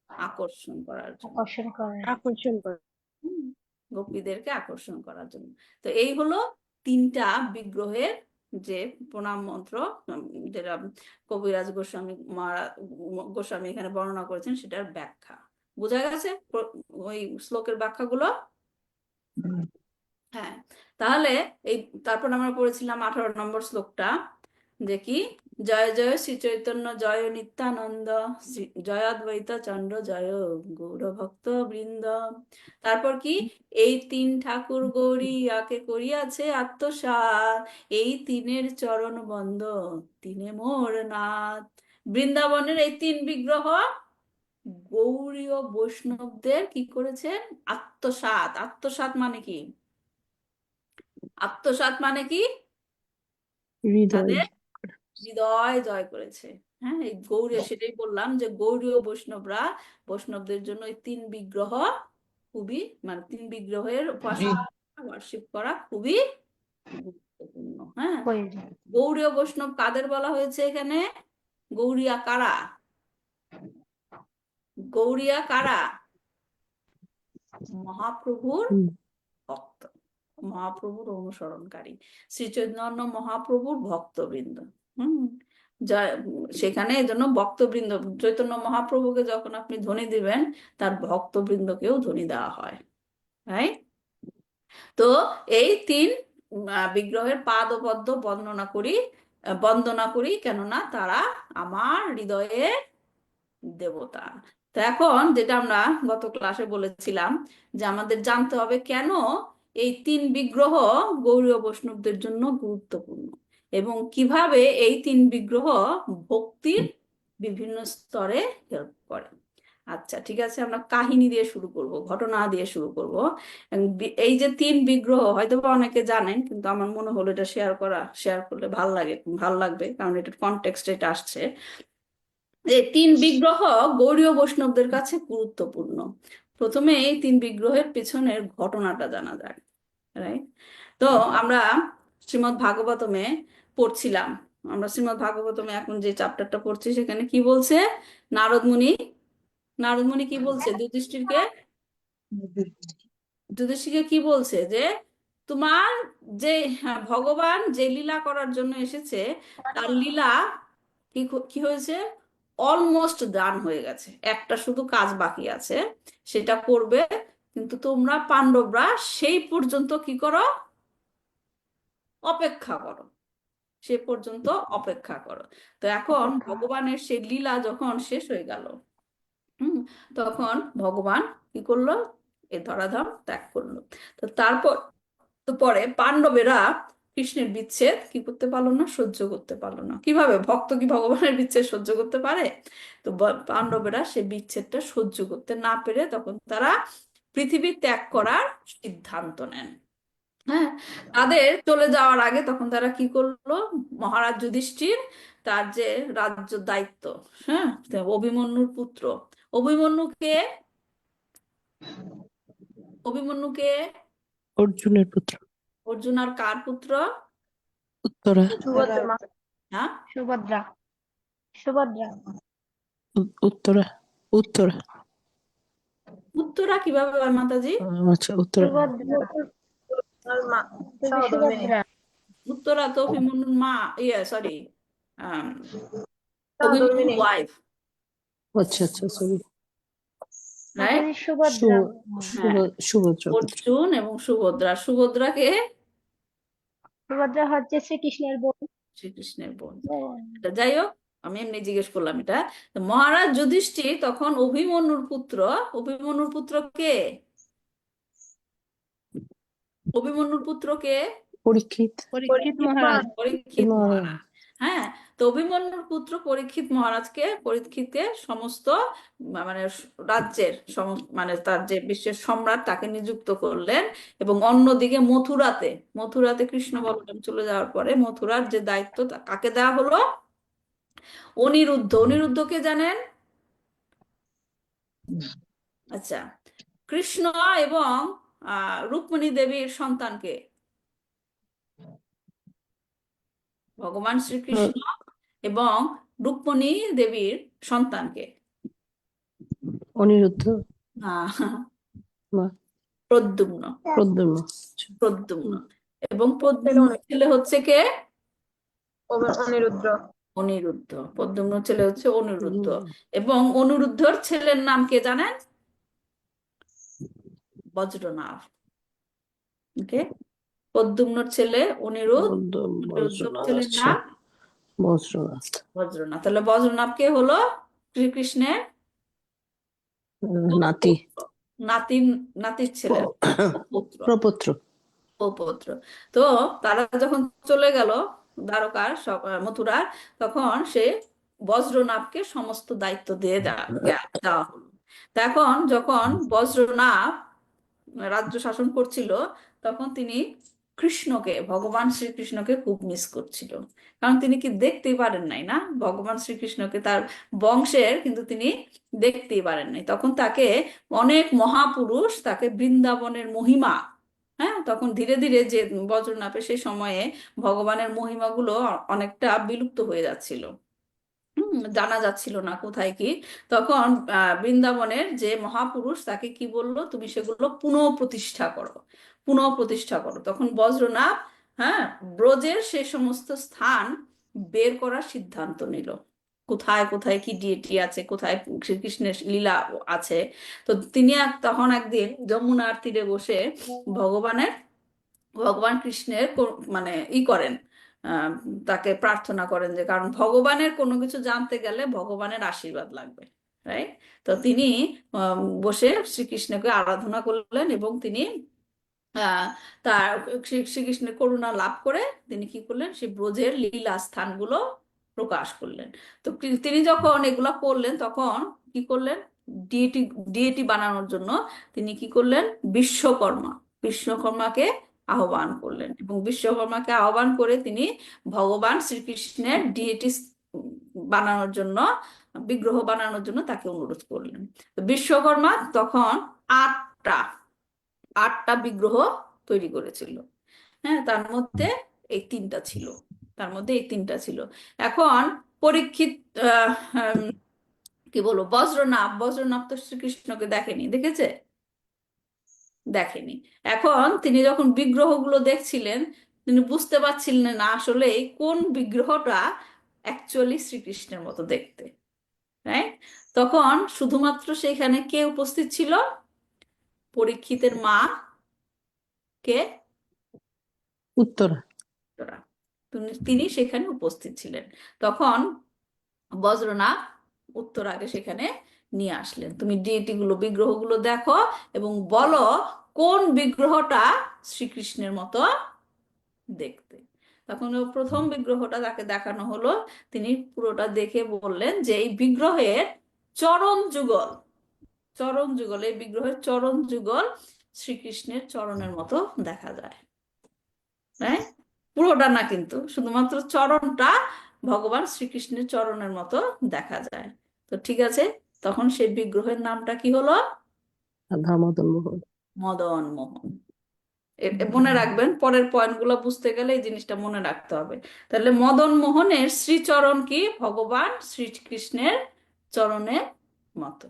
আকর্ষণ করার জন্য, আকর্ষণ করে। গোপীদেরকে আকর্ষণ করার জন্য। তো এই হলো তিনটা বিগ্রহের যে প্রণাম মন্ত্র, যেটা কবিরাজ গোস্বামী এখানে বর্ণনা করেছেন, সেটার ব্যাখ্যা বোঝা গেছে? ওই শ্লোকের ব্যাখ্যাগুলো। হ্যাঁ, তাহলে এই তারপর আমরা পড়েছিলাম 18 নম্বর শ্লোকটা, যে কি? জয় জয় শ্রী চৈতন্য জয় নিত্যানন্দ, জয় অদ্বৈত চন্দ্র জয় গৌর ভক্ত বৃন্দ। তারপর কি? এই তিন ঠাকুর গৌরিয়াকে করিয়াছে আত্মসাৎ, এই তিনের চরণ বন্দ তিনে মোর নাথ। বৃন্দাবনের এই তিন বিগ্রহ গৌড়ীয় বৈষ্ণবদের কি করেছেন? আত্মসাৎ। আত্মসাৎ মানে কি? আত্মসাৎ মানে কি? হৃদয় তাদের হৃদয় জয় করেছে। হ্যাঁ, এই গৌড়ীয়, সেটাই বললাম যে গৌড়ীয় বৈষ্ণবরা, বৈষ্ণবদের জন্য এই তিন বিগ্রহ খুবই, মানে তিন বিগ্রহের উপাসনা ওয়ার্শিপ করা খুবই গুরুত্বপূর্ণ। হ্যাঁ, গৌড়ীয় বৈষ্ণব কাদের বলা হয়েছে এখানে? গৌড়িয়া কারা? গৌড়িয়া কারা? মহাপ্রভুর হুম। ভক্ত, মহাপ্রভুর অনুসরণকারী, শ্রী চৈতন্য মহাপ্রভুর ভক্তবৃন্দ। হুম, যা সেখানে এই জন্য ভক্তবৃন্দ, চৈতন্য মহাপ্রভুকে যখন আপনি ধ্বনি দিবেন, তার ভক্তবৃন্দকেও ধ্বনি দেওয়া হয়। তাই তো এই তিন বিগ্রহের পাদ ও পদ্ম বন্দনা করি, কেননা তারা আমার হৃদয়ে দেবতা। তো এখন যেটা আমরা গত ক্লাসে বলেছিলাম, যে আমাদের জানতে হবে কেন এই তিন বিগ্রহ গৌড়ীয় বৈষ্ণবদের জন্য গুরুত্বপূর্ণ, এবং কিভাবে এই তিন বিগ্রহ ভক্তির বিভিন্ন স্তরে হেল্প করে। আচ্ছা, ঠিক আছে, আমরা কাহিনী দিয়ে শুরু করব, ঘটনা দিয়ে শুরু করব। এই যে তিন বিগ্রহ হয়তো বা অনেকে জানেন, কিন্তু আমার মনে হলো এটা শেয়ার করলে ভাল লাগবে, কারণ এটার কনটেক্সট এটা আসছে। এই তিন বিগ্রহ গৌড়ীয় বৈষ্ণবদের কাছে গুরুত্বপূর্ণ। প্রথমে এই তিন বিগ্রহের পেছনের ঘটনাটা জানা যায়, রাইট? তো আমরা শ্রীমদ্ ভাগবতমে পড়ছিলাম, আমরা শ্রীমদ্ ভাগবতমে এখন যে চ্যাপ্টারটা পড়ছি, সেখানে কি বলছে? নারদ মুনি কি বলছে যুধিষ্ঠিরকে কি বলছে? যে তোমার যে, হ্যাঁ, ভগবান যে লীলা করার জন্য এসেছে, তার লীলা কি হয়েছে? অলমোস্ট ডান হয়ে গেছে, একটা শুধু কাজ বাকি আছে, সেটা করবে। কিন্তু তোমরা পাণ্ডবরা সেই পর্যন্ত কি করো? অপেক্ষা করো, সে পর্যন্ত অপেক্ষা করো। তো এখন ভগবানের সেই লীলা যখন শেষ হয়ে গেল, তখন ভগবান কি করলো? এ ধরাধাম ত্যাগ করলো। তো পরে পাণ্ডবেরা কৃষ্ণের বিচ্ছেদ কি করতে পারলো না? সহ্য করতে পারলো না। কিভাবে? ভক্ত কি ভগবানের বিচ্ছেদ সহ্য করতে পারে? তো পাণ্ডবেরা সে বিচ্ছেদটা সহ্য করতে না পেরে তখন তারা পৃথিবী ত্যাগ করার সিদ্ধান্ত নেন। হ্যাঁ, তাদের চলে যাওয়ার আগে তখন তারা কি করলো? মহারাজ যুধিষ্ঠির তার যে রাজ্য দায়িত্ব, হ্যাঁ, অভিমন্যুর পুত্র, অভিমন্যুকে অভিমন্যুকে অর্জুনের পুত্র। অর্জুন আর কার পুত্র? উত্তরা। হ্যাঁ, সুভদ্রা সুভদ্রা উত্তরা উত্তরা উত্তরা কিভাবে হয় মাতাজি? আচ্ছা, উত্তরা। সুভদ্রা উত্তরা তো অভিমন্যুর মা, সরি, অভিমন্যুর ওয়াইফ, আচ্ছা আচ্ছা, সরি। রাইট? সুভদ্রা হ্যাঁ, সুভদ্রা পুত্র। অর্জুন এবং সুভদ্রাকে সুভদ্রা হচ্ছে শ্রীকৃষ্ণের বোন। শ্রীকৃষ্ণের বোন। যাই হোক, আমি এমনি জিজ্ঞেস করলাম এটা। তো মহারাজ যুধিষ্ঠির তখন অভিমন্যুর পুত্র কে? অভিমন্যুর পুত্র কে? পরীক্ষিত। পরীক্ষিত মহারাজ। পরীক্ষিত মহারাজ। হ্যাঁ, তো অভিমন্যুর পুত্র পরীক্ষিতকে সমস্ত মানে রাজ্যের মানে তার যে বিশ্বের সম্রাট, তাকে নিযুক্ত করলেন। এবং অন্যদিকে মথুরাতে কৃষ্ণ বলরাম চলে যাওয়ার পরে মথুরার যে দায়িত্ব কাকে দেওয়া হলো? অনিরুদ্ধকে জানেন? আচ্ছা, কৃষ্ণ এবং রুক্মিণী দেবীর সন্তানকে, ভগবান শ্রীকৃষ্ণ এবং রুক্মিণী দেবীর সন্তানকে? অনিরুদ্ধ। প্রদ্যুম্ন। এবং প্রদ্যুম্ন ছেলে হচ্ছে কে? অনিরুদ্ধ। প্রদ্যুম্ন ছেলে হচ্ছে অনিরুদ্ধ। এবং অনিরুদ্ধর ছেলের নাম কে জানেন? বজ্রনাভ। ওকে, প্রদ্যুম্নর ছেলে অনিরুদ্ধ, ছেলের নাম বজ্রনাথ। তাহলে বজ্রনাথ কে হলো? শ্রীকৃষ্ণের নাতির ছেলে, প্রপৌত্র। তো তারা যখন চলে গেল দ্বারকার, মথুরার, তখন সে বজ্রনাভকে সমস্ত দায়িত্ব দিয়ে দেওয়া হলো। তা এখন যখন বজ্রনাভ রাজ্য শাসন করছিল, তখন তিনি কৃষ্ণকে, ভগবান শ্রীকৃষ্ণকে খুব মিস করছিল। কারণ তিনি কি দেখতেই পারেন নাই না ভগবান শ্রীকৃষ্ণকে, তার বংশের কিন্তু তিনি দেখতেই পারেন নাই। তখন তাকে অনেক মহাপুরুষ তাকে বৃন্দাবনের মহিমা, হ্যাঁ, তখন ধীরে ধীরে যে বজ্রনাভের সেই সময়ে ভগবানের মহিমাগুলো অনেকটা বিলুপ্ত হয়ে যাচ্ছিল, জানা যাচ্ছিল না কোথায় কি। তখন বৃন্দাবনের যে মহাপুরুষ তাকে কি বললো, তুমি সেগুলো পুনঃ প্রতিষ্ঠা করো, পুনঃ প্রতিষ্ঠা করো। তখন বজ্রনাভ, হ্যাঁ, ব্রজের সে সমস্ত স্থান বের করার সিদ্ধান্ত নিল, কোথায় কোথায় কি ডিএটি আছে, কোথায় শ্রীকৃষ্ণের লীলা আছে। তো তিনি তখন একদিন যমুনার তীরে বসে ভগবানের ভগবান কৃষ্ণের মানে করেন, আহ, তাকে প্রার্থনা করেন, যে কারণ ভগবানের কোনো কিছু জানতে গেলে ভগবানের আশীর্বাদ লাগবে, রাইট? তো তিনি বসে শ্রীকৃষ্ণকে আরাধনা করলেন এবং তিনি আহ তার শ্রীকৃষ্ণের করুণা লাভ করে তিনি কি করলেন, সেই ব্রজের লীলা স্থানগুলো প্রকাশ করলেন। তো তিনি যখন এগুলা করলেন, তখন কি করলেন, ডিএটি ডিএটি বানানোর জন্য তিনি কি করলেন, বিশ্বকর্মাকে আহ্বান করলেন, এবং বিশ্বকর্মাকে আহ্বান করে তিনি ভগবান শ্রীকৃষ্ণের ডিএটি বানানোর জন্য, বিগ্রহ বানানোর জন্য তাকে অনুরোধ করলেন। তো বিশ্বকর্মা তখন আটটা বিগ্রহ তৈরি করেছিল, হ্যাঁ, তার মধ্যে এই তিনটা ছিল। এখন পরীক্ষিত, কি বলবো, বজ্রনাভ তো শ্রীকৃষ্ণকে দেখেছে? দেখেনি। এখন তিনি যখন বিগ্রহগুলো দেখছিলেন, তিনি বুঝতে পারছিলেন না আসলে কোন বিগ্রহটা অ্যাকচুয়ালি শ্রীকৃষ্ণের মতো দেখতে, রাইট? তখন শুধুমাত্র সেখানে কে উপস্থিত ছিল, পরীক্ষিতের মা, কে, উত্তরা। উত্তরা। তিনি সেখানে উপস্থিত ছিলেন। তখন বজ্রনাভ উত্তরাকে সেখানে নিয়ে আসলেন, তুমি ডিএটি গুলো, বিগ্রহগুলো দেখো এবং বলো কোন বিগ্রহটা শ্রীকৃষ্ণের মতো দেখতে। তখন প্রথম বিগ্রহটা তাকে দেখানো হলো, তিনি পুরোটা দেখে বললেন যে এই বিগ্রহের এই বিগ্রহের চরণ যুগল শ্রীকৃষ্ণের চরণের মতো দেখা যায়, রাইট? পুরোটা না, কিন্তু শুধুমাত্র চরণটা ভগবান শ্রীকৃষ্ণের চরণের মতো দেখা যায়। তো ঠিক আছে, তখন সেই বিগ্রহের নামটা কি হলো, রাধা মদন মোহন। মদন মোহন। মনে রাখবেন, পরের পয়েন্টগুলো বুঝতে গেলে এই জিনিসটা মনে রাখতে হবে। তাহলে মদন মোহনের শ্রীচরণ কি ভগবান শ্রীকৃষ্ণের চরণের মতো।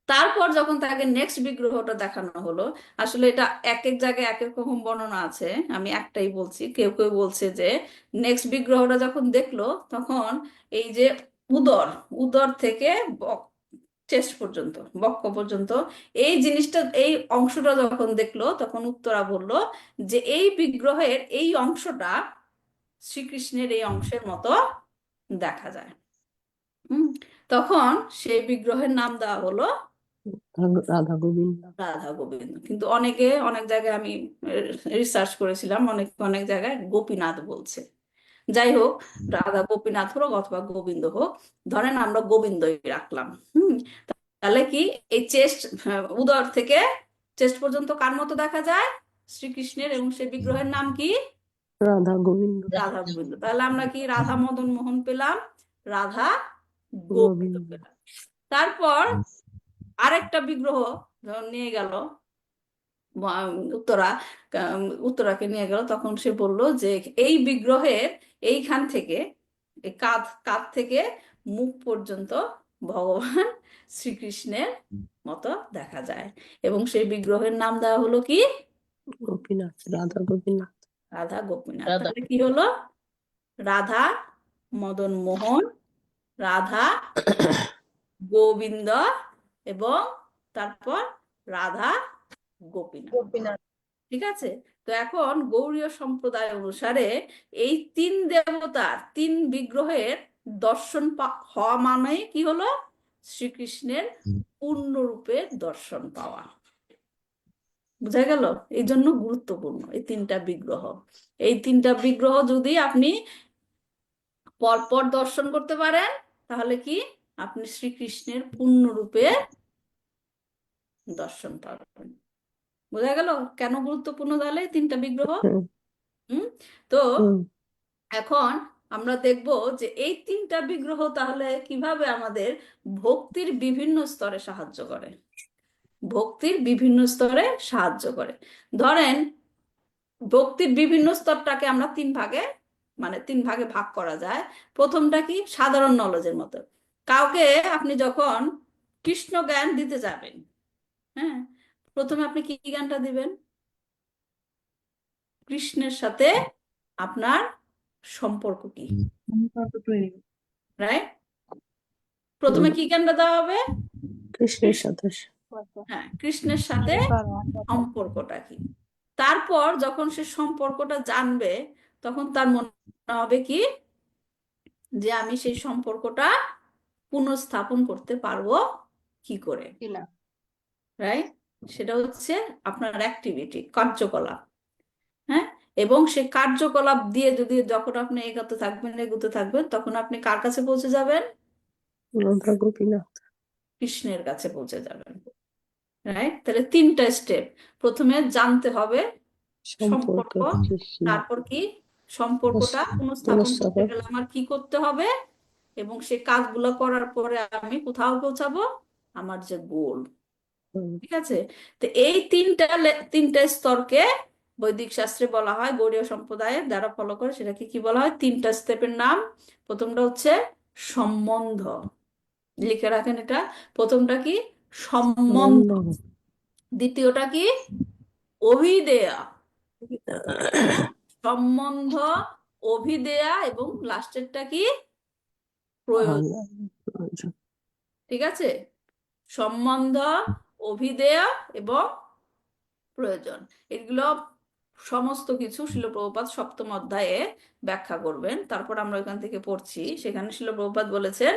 তারপর যখন তাকে নেক্সট বিগ্রহটা দেখানো হলো, আসলে এটা এক এক জায়গায় এক এক রকম বর্ণনা আছে, আমি একটাই বলছি। কেউ কেউ বলছে যে নেক্সট বিগ্রহটা যখন দেখলো, তখন এই যে উদর থেকে চেস্ট পর্যন্ত, বক্ষ পর্যন্ত এই জিনিসটা, এই অংশটা যখন দেখলো, তখন উত্তরা বলল যে এই বিগ্রহের এই অংশটা শ্রীকৃষ্ণের এই অংশের মতো দেখা যায়। তখন সেই বিগ্রহের নাম দেওয়া হলো রাধা গোবিন্দ। রাধা গোবিন্দ। কিন্তু অনেকে অনেক জায়গায়, আমি রিসার্চ করেছিলাম, অনেক অনেক জায়গায় গোপীনাথ বলছে। যাই হোক, রাধা গোপীনাথ হোক অথবা গোবিন্দ হোক, ধরেন আমরা গোবিন্দই রাখলাম। তাহলে কি এই চেস্ট, উদর থেকে চেস্ট পর্যন্ত কার মতো দেখা যায়, শ্রীকৃষ্ণের, এবং সেই বিগ্রহের নাম কি, রাধা গোবিন্দ। রাধা গোবিন্দ। তাহলে আমরা কি রাধা মদন মোহন পেলাম, রাধা গোবিন্দ পেলাম। তারপর আরেকটা বিগ্রহ যখন নিয়ে গেল উত্তরাকে নিয়ে গেল, তখন সে বলল যে এই বিগ্রহের এইখান থেকে, কাঁধ থেকে মুখ পর্যন্ত ভগবান শ্রীকৃষ্ণের মতো দেখা যায়, এবং সেই বিগ্রহের নাম দেওয়া হলো কি, গোপীনাথ, রাধা গোপীনাথ। রাধা গোপীনাথ। তাহলে কি হলো, রাধা মদন মোহন, রাধা গোবিন্দ, এবং তারপর রাধা গোপীনাথ। ঠিক আছে? তো এখন গৌড়ীয় সম্প্রদায় অনুসারে এই তিন দেবতার, তিন বিগ্রহের দর্শন হওয়া মানে কি হলো, শ্রীকৃষ্ণের পূর্ণরূপে দর্শন পাওয়া। বুঝা গেল? এই জন্য গুরুত্বপূর্ণ এই তিনটা বিগ্রহ। এই তিনটা বিগ্রহ যদি আপনি পরপর দর্শন করতে পারেন, তাহলে কি আপনি শ্রীকৃষ্ণের পূর্ণরূপে দর্শন পাবেন। বোঝা গেল কেন গুরুত্বপূর্ণ তাহলে এই তিনটা বিগ্রহ? হুম হুম। তো হুম এখন আমরা দেখব যে এই তিনটা বিগ্রহ তাহলে কিভাবে আমাদের ভক্তির বিভিন্ন স্তরে সাহায্য করে। ভক্তির বিভিন্ন স্তরে সাহায্য করে। ধরেন ভক্তির বিভিন্ন স্তরটাকে আমরা তিন ভাগে ভাগ করা যায়। প্রথমটা কি সাধারণ নলেজের মতো। কাউকে আপনি যখন কৃষ্ণ জ্ঞান দিতে যাবেন, হ্যাঁ, প্রথমে আপনি কি জ্ঞানটা দিবেন? কৃষ্ণের সাথে আপনার সম্পর্ক কি, রাইট? প্রথমে কি জ্ঞানটা দেওয়া হবে? কৃষ্ণের সাথে হ্যাঁ, কৃষ্ণের সাথে সম্পর্কটা কি। তারপর যখন সে সম্পর্কটা জানবে, তখন তার মনে হবে কি যে আমি সেই সম্পর্কটা পুনঃস্থাপন করতে পারবো কি করে, রাইট? সেটা হচ্ছে আপনার অ্যাক্টিভিটি, কার্যকলাপ। হ্যাঁ, এবং সেই কার্যকলাপ দিয়ে যদি যখন আপনি এগোতে থাকবেন, তখন আপনি কার কাছে পৌঁছে যাবেন? রাধা গোপীনাথ কৃষ্ণের কাছে পৌঁছে যাবেন, রাইট? তাহলে তিনটা স্টেপ। প্রথমে জানতে হবে সম্পর্ক সম্পর্ক, কৃষ্ণ তারপর কি সম্পর্কটা পুনঃস্থাপন করতে পুনঃস্থাপন গেলে আমার কি করতে হবে, এবং সে কাজগুলো করার পরে আমি কোথাও পৌঁছাবো, আমার যে গোল। হুম, ঠিক আছে? তো এই তিনটা স্তরকে বৈদিক শাস্ত্রে বলা হয়, গৌড়ীয় সম্প্রদায়ে যারা ফলো করে সেটাকে কি বলা হয়? তিনটা স্টেপের নাম। প্রথমটা হচ্ছে সম্বন্ধ, লিখে রাখেন এটা। প্রথমটা কি? সম্বন্ধ। সম্বন্ধ দ্বিতীয়টা কি? অভিধেয়া। সম্বন্ধ, অভিধেয়া, এবং লাস্টেরটা কি? প্রয়োজন। ঠিক আছে? সম্বন্ধ, অভিধেয় এবং প্রয়োজন, এগুলো সমস্ত কিছু শিল প্রভুপাদ সপ্তম অধ্যায়ে ব্যাখ্যা করবেন। তারপর আমরা ওইখান থেকে পড়ছি, সেখানে শিল প্রভুপাদ বলেছেন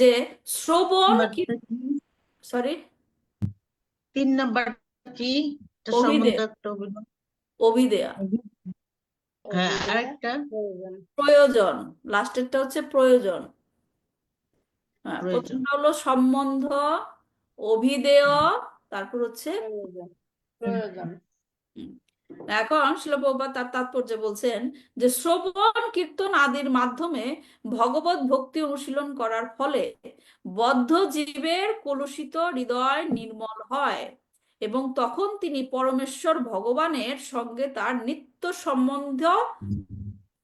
যে শ্রবণ কি, সরি, 3 নাম্বার কি? এটা সম্বন্ধ অভিধেয়, একটা অভিনয়। অভিধেয়া, হ্যাঁ, আরেকটা প্রয়োজন। লাস্টেরটা হচ্ছে প্রয়োজন। হ্যাঁ, প্রয়োজন। প্রথমটা হলো সম্বন্ধ, অভিধেয়, তারপর হচ্ছে হুম। এখন শিল প্রভুপাদ তার তাৎপর্যে বলছেন যে শ্রবণ কীর্তন আদির মাধ্যমে ভগবত ভক্তি অনুশীলন করার ফলে বদ্ধ জীবের কলুষিত হৃদয় নির্মল হয়, এবং তখন তিনি পরমেশ্বর ভগবানের সঙ্গে তার নিত্য সম্বন্ধ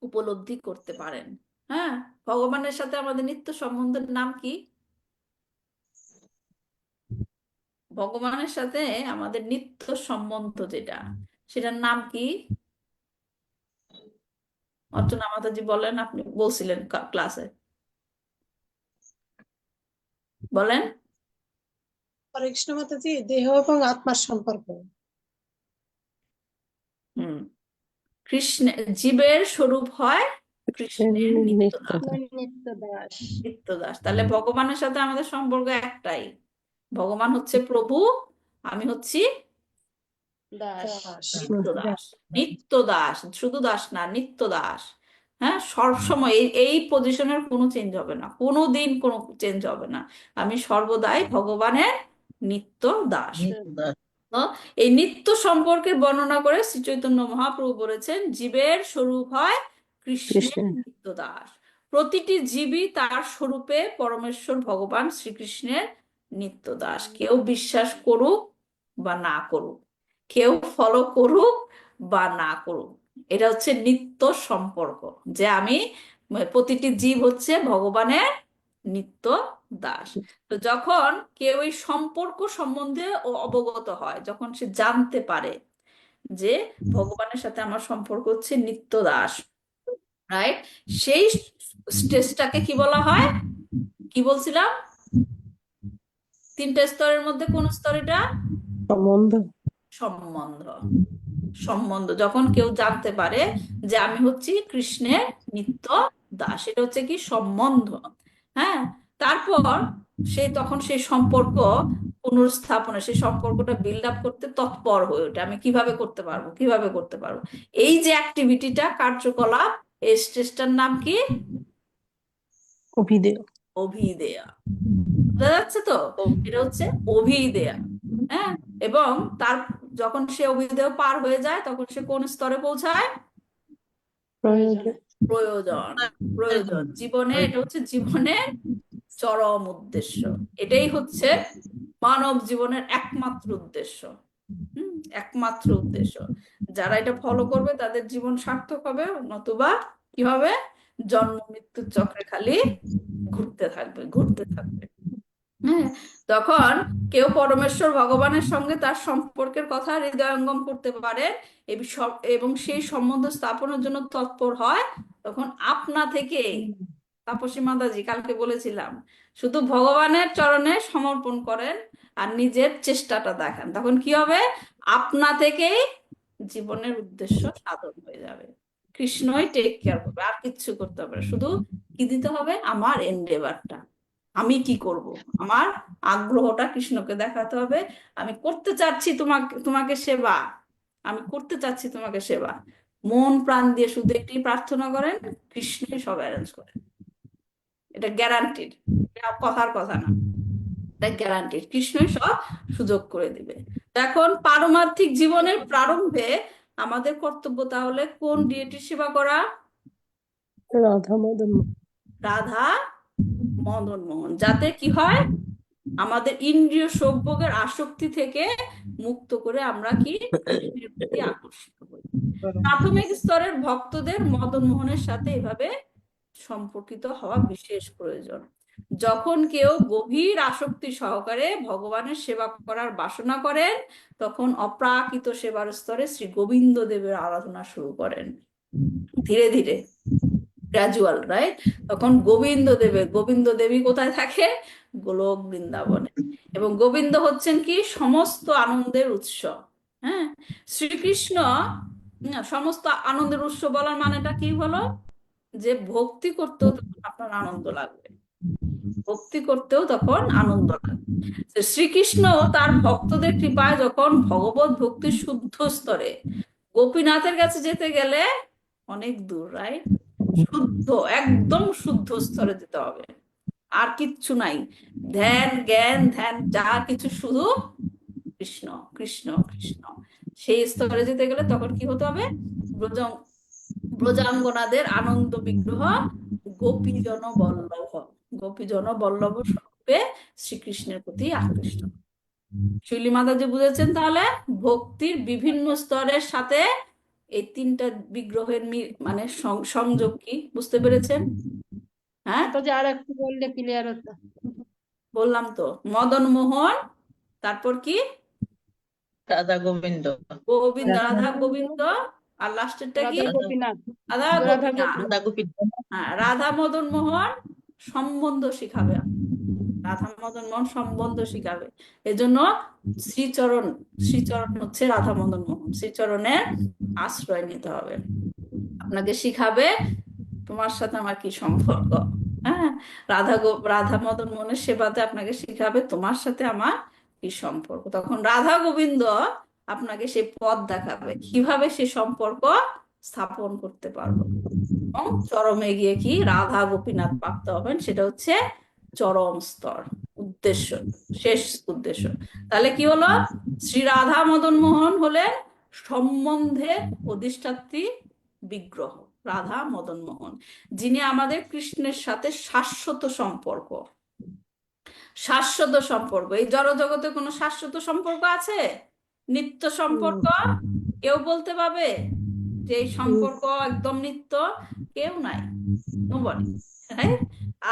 উপলব্ধি করতে পারেন। হ্যাঁ, ভগবানের সাথে আমাদের নিত্য সম্বন্ধের নাম কি? ভগবানের সাথে আমাদের নিত্য সম্বন্ধ যেটা, সেটার নাম কি? অর্চনা মাতাজি বলেন, আপনি বলছিলেন ক্লাসে, বলেন। হরে কৃষ্ণ মাতাজি, দেহ এবং আত্মার সম্পর্ক। হুম। কৃষ্ণ, জীবের স্বরূপ হয় কৃষ্ণের নিত্যদাস। নিত্যদাস, তাহলে ভগবানের সাথে আমাদের সম্পর্ক একটাই। ভগবান হচ্ছে প্রভু, আমি হচ্ছি দাস। নিত্যদাস। নিত্যদাস, শুধু দাস না, নিত্যদাস। হ্যাঁ, সবসময় এই পজিশনের কোনো চেঞ্জ হবে না, কোনো দিন কোনো চেঞ্জ হবে না। আমি সর্বদাই ভগবানের নিত্য দাস। তো এই নিত্য সম্পর্কের বর্ণনা করে শ্রী চৈতন্য মহাপ্রভু বলেছেন জীবের স্বরূপ হয় কৃষ্ণের কৃষ্ণের নিত্য দাস। প্রতিটি জীবই তার স্বরূপে পরমেশ্বর ভগবান শ্রীকৃষ্ণের নিত্য দাস। কেউ বিশ্বাস করুক বা না করুক, কেউ ফলো করুক বা না করুক, এটা হচ্ছে নিত্য সম্পর্ক, যে আমি প্রতিটি জীব হচ্ছে ভগবানের নিত্য দাস। তো যখন কেউ এই সম্পর্ক সম্বন্ধে অবগত হয়, যখন সে জানতে পারে যে ভগবানের সাথে আমার সম্পর্ক হচ্ছে নিত্য দাস, রাইট, সেই স্টেজটাকে কি বলা হয়? কি বলছিলাম? তিনটা স্তরের মধ্যে কোন স্তর এটা? সম্বন্ধ সম্বন্ধ। সম্বন্ধ, যখন কেউ জানতে পারে যে আমি হচ্ছি কৃষ্ণের নিত্য দাস, এটা হচ্ছে কি সম্বন্ধ। হ্যাঁ, তারপর সে তখন সেই সম্পর্ক পুনর্স্থাপনে, সেই সম্পর্কটা বিল্ড আপ করতে তৎপর হয়ে ওঠে। আমি কিভাবে করতে পারবো, কিভাবে করতে পারবো, এই যে অ্যাক্টিভিটিটা, কার্যকলাপ, এই স্টেজটার নাম কি? অভিদেয় অভিদেয়া। বোঝা যাচ্ছে তো? এটা হচ্ছে অভিদেয়া। হ্যাঁ, এবং তার যখন সে অভিদেয় পার হয়ে যায় তখন সে কোন স্তরে পৌঁছায়? প্রয়োজন প্রয়োজন। প্রয়োজন জীবনে, এটা হচ্ছে জীবনের চরম উদ্দেশ্য। এটাই হচ্ছে মানব জীবনের একমাত্র উদ্দেশ্য। একমাত্র উদ্দেশ্য। যারা এটা ফলো করবে তাদের জীবন সার্থক হবে, নতুবা কি হবে? জন্ম মৃত্যুর চক্রে খালি ঘুরতে থাকবে, ঘুরতে থাকবে। হ্যাঁ, তখন কেউ পরমেশ্বর ভগবানের সঙ্গে তার সম্পর্কের কথা হৃদয়ঙ্গম করতে পারে এবং সেই সম্বন্ধ স্থাপনের জন্য তৎপর হয়, তখন আপনা থেকে, তাপসী মাতাজি কালকে বলেছিলাম, শুধু ভগবানের চরণে সমর্পণ করেন আর নিজের চেষ্টাটা দেখান, তখন কি হবে? আপনা থেকেই জীবনের উদ্দেশ্য সাধন হয়ে যাবে। কৃষ্ণই টেক কেয়ার করবে, আর কিচ্ছু করতে হবে না। শুধু কি দিতে হবে? আমার এন্ডেভারটা, আমি কি করব, আমার আগ্রহটা কৃষ্ণকে দেখাতে হবে। আমি করতে চাচ্ছি তোমাকে সেবা, আমি করতে চাচ্ছি তোমাকে সেবা। মন প্রাণ দিয়ে শুধু একটি প্রার্থনা করেন, কৃষ্ণই সব অ্যারেঞ্জ করেন। এটা গ্যারান্টিড, কথার কথা না, এটা গ্যারান্টিড। কৃষ্ণই সব সুযোগ করে দিবে। এখন পারমার্থিক জীবনের প্রারম্ভে আমাদের কর্তব্য তাহলে কোন ডিয়েটির সেবা করা? রাধা মদন মোহন। রাধা মদন মোহন, যাতে কি হয়? আমাদের ইন্দ্রিয় সুখভোগের আসক্তি থেকে মুক্ত করে আমরা কি কৃষ্ণের প্রতি আকর্ষিত হই। প্রাথমিক স্তরের ভক্তদের মদন মোহনের সাথে এভাবে সম্পর্কিত হওয়া বিশেষ প্রয়োজন। যখন কেউ গভীর আসক্তি সহকারে ভগবানের সেবা করার বাসনা করেন, তখন অপ্রাকৃত সেবার স্তরে শ্রী গোবিন্দ দেবের আরাধনা শুরু করেন ধীরে ধীরে, গ্রাজুয়াল, রাইট? তখন গোবিন্দ দেবী কোথায় থাকে? গোলক বৃন্দাবনে। এবং গোবিন্দ হচ্ছেন কি? সমস্ত আনন্দের উৎস। হ্যাঁ, শ্রীকৃষ্ণ সমস্ত আনন্দের উৎস বলার মানেটা কি হলো? যে ভক্তি করতেও তখন আপনার আনন্দ লাগবে, ভক্তি করতেও তখন আনন্দ লাগবে। শ্রীকৃষ্ণ তার ভক্তদের কৃপায় যখন ভগবত ভক্তির শুদ্ধ স্তরে, গোপীনাথের কাছে যেতে গেলে অনেক দূর, রাইট? শুদ্ধ, একদম শুদ্ধ স্তরে যেতে হবে, আর কিচ্ছু নাই, ধ্যান জ্ঞান ধ্যান যা কিছু শুধু কৃষ্ণ কৃষ্ণ কৃষ্ণ। সেই স্তরে যেতে গেলে তখন কি হতে হবে? ব্রজাঙ্গনাদের আনন্দ বিগ্রহ গোপীজন বল্লভ স্বরূপে শ্রীকৃষ্ণের প্রতি আকৃষ্ট। শৈলী মাতাজি বুঝেছেন তাহলে ভক্তির বিভিন্ন স্তরের সাথে এই তিনটা বিগ্রহের মানে সংযোগ কি? বুঝতে পেরেছেন? হ্যাঁ, তো যে আর একটু বললে ক্লিয়ার হতো। বললাম তো, মদন মোহন, তারপর কি? রাধা গোবিন্দ, রাধা গোবিন্দ, আর লাস্টেরটা কি? রাধা গোপীনাথ। রাধা রাধা গোপীনাথ। রাধা গোবিন্দ। হ্যাঁ, রাধা মদন মোহন সম্বন্ধ শিখাবে, রাধা মদন মোহন সম্বন্ধ শিখাবে। এজন্য শ্রীচরণ হচ্ছে রাধা মদন মোহন, শ্রীচরণের আশ্রয় নিতে হবে। আপনাকে শিখাবে তোমার সাথে আমার কি সম্পর্ক। হ্যাঁ, রাধা মদন মোহনের সেবাতে আপনাকে শিখাবে তোমার সাথে আমার কি সম্পর্ক। তখন রাধা গোবিন্দ আপনাকে সেই পথ দেখাবে কিভাবে সে সম্পর্ক স্থাপন করতে পারবো, এবং চরমে গিয়ে কি রাধা গোপীনাথ প্রাপ্ত হবেন, সেটা হচ্ছে চরম স্তর, উদ্দেশ্য, শেষ উদ্দেশ্য। তাহলে কি হলো? শ্রী রাধা মদন মোহন হলেন সম্বন্ধের অধিষ্ঠাত্রী বিগ্রহ, রাধা মদন মোহন, যিনি আমাদের কৃষ্ণের সাথে শাশ্বত সম্পর্ক। শাশ্বত সম্পর্ক, এই জড় জগতে কোনো শাশ্বত সম্পর্ক আছে? নিত্য সম্পর্ক কেউ বলতে পারবে যে এই সম্পর্ক একদম নিত্য? কেউ নাই, নোবডি, রাইট?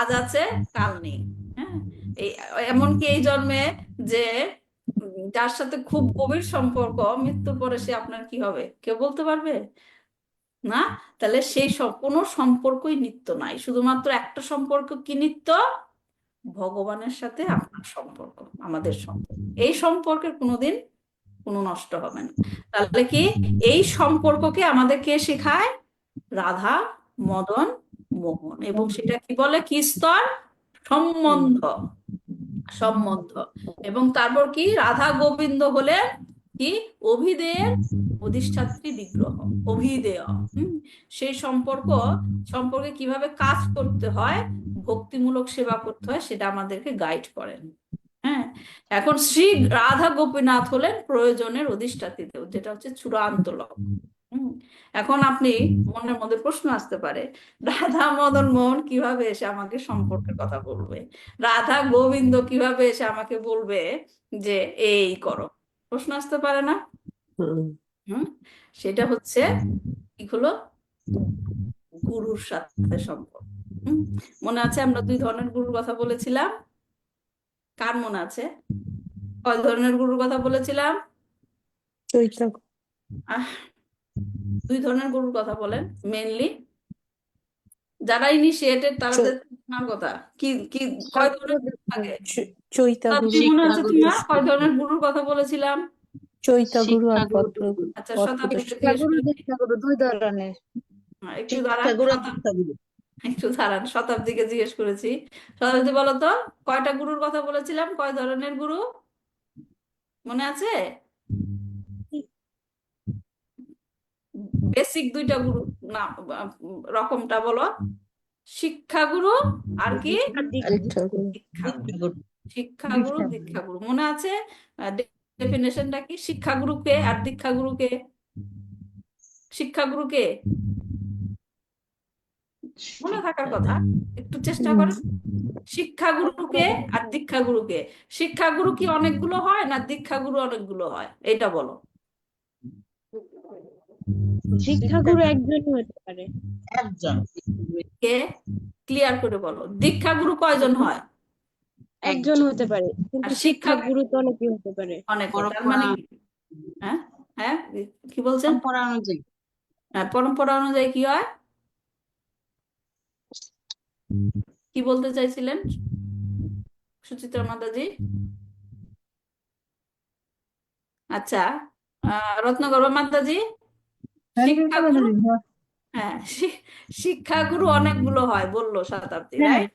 আজ আছে কাল নেই। হ্যাঁ, এমনকি এই জন্মে যে যার সাথে খুব গভীর সম্পর্ক, মৃত্যুর পরে সে আপনার কি হবে কেউ বলতে পারবে না। তাহলে সেই কোনো সম্পর্কই নিত্য নাই, শুধুমাত্র একটা সম্পর্ক কি নিত্য? ভগবানের সাথে আপনার সম্পর্ক, আমাদের সম্পর্ক। এই সম্পর্কের কোনোদিন কোনো নষ্ট হবে না। তাহলে কি এই সম্পর্ককে আমাদেরকে শেখায় রাধা মদন মোহন, এবং সেটা কি বলে? কি স্তর? সম্বন্ধ। এবং তারপর কি? রাধা গোবিন্দ হলে কি? অভিধেয়ের অধিষ্ঠাত্রী বিগ্রহ, অভিধেয়। সেই সম্পর্কে কিভাবে কাজ করতে হয়, ভক্তিমূলক সেবা করতে হয়, সেটা আমাদেরকে গাইড করেন। হ্যাঁ, এখন শ্রী রাধা গোপীনাথ হলেন প্রয়োজনের অধিষ্ঠাত্রী দেব, যেটা হচ্ছে চূড়ান্ত লক্ষ্য। এখন আপনি মনের মধ্যে প্রশ্ন আসতে পারে, রাধা মদন মোহন কিভাবে এসে আমাকে সম্পর্কের কথা বলবে, রাধা গোবিন্দ কিভাবে এসে আমাকে বলবে যে এই করো? প্রশ্ন আসতে পারে না? হুম সেটা হচ্ছে কি হলো, গুরুর সাথে সম্পর্ক। মনে আছে আমরা 2 ধরনের গুরুর কথা বলেছিলাম? কার মনে আছে? কয় ধরনের গুরুর কথা বলেছিলাম? চৈত্র 2 ধরনের গুরুর কথা বলেন মেইনলি। যারা ইনিশিয়েটেড তাদের শোনার কথা। কি কি কয় ধরনের গুরু থাকে? চৈতা গুরু, শতাব্দী মনে আছে তোমার কয় ধরনের গুরুর কথা বলেছিলাম? চৈতা গুরু আর শিক্ষাগুরু, আচ্ছা, পথ শতাব্দীকে প্রদর্শক। জিজ্ঞেস গুরু করি। দীক্ষা গুরু 2 ধরনের। একটু দাঁড়ান, শিক্ষাগুরু, দীক্ষাগুরু। একটু দাঁড়ান, শতাব্দীকে জিজ্ঞেস করেছি। শতাব্দী বলো তো, কয়টা গুরুর কথা বলেছিলাম, কয় ধরনের গুরু মনে আছে? বেসিক 2টা গুরু না, রকমটা বলো। শিক্ষাগুরু আর কি? দীক্ষা গুরু, দীক্ষাগুরু। শিক্ষাগুরু, দীক্ষাগুরু মনে আছে? ডেফিনেশনটা কি? শিক্ষাগুরুকে আর দীক্ষাগুরুকে, শিক্ষাগুরুকে মনে থাকার কথা, একটু চেষ্টা করেন। শিক্ষাগুরুকে আর দীক্ষাগুরুকে, শিক্ষাগুরু কি অনেকগুলো হয় না দীক্ষাগুরু অনেকগুলো হয়? এটা বলো। শিক্ষাগুরু একজনই হতে পারে। একজন। কে ক্লিয়ার করে বলো, দীক্ষাগুরু কয়জন হয়? একজন হতে পারে, আর কিন্তু শিক্ষা শিক্ষাগুরু তো অনেকেই হতে পারে। অনেক হয়। তার মানে কি? হ্যাঁ হ্যাঁ, কি বলছেন? পরম্পরা অনুযায়ী। হ্যাঁ, পরম্পরা অনুযায়ী কি হয়? কি বলতে চাইছিলেন সুচিত্রা মাতাজি? আচ্ছা, রত্নগর্ভা মাতাজি, শিক্ষাগুরু, হ্যাঁ শিক্ষাগুরু অনেকগুলো হয় বললো শতাব্দী, রাইট?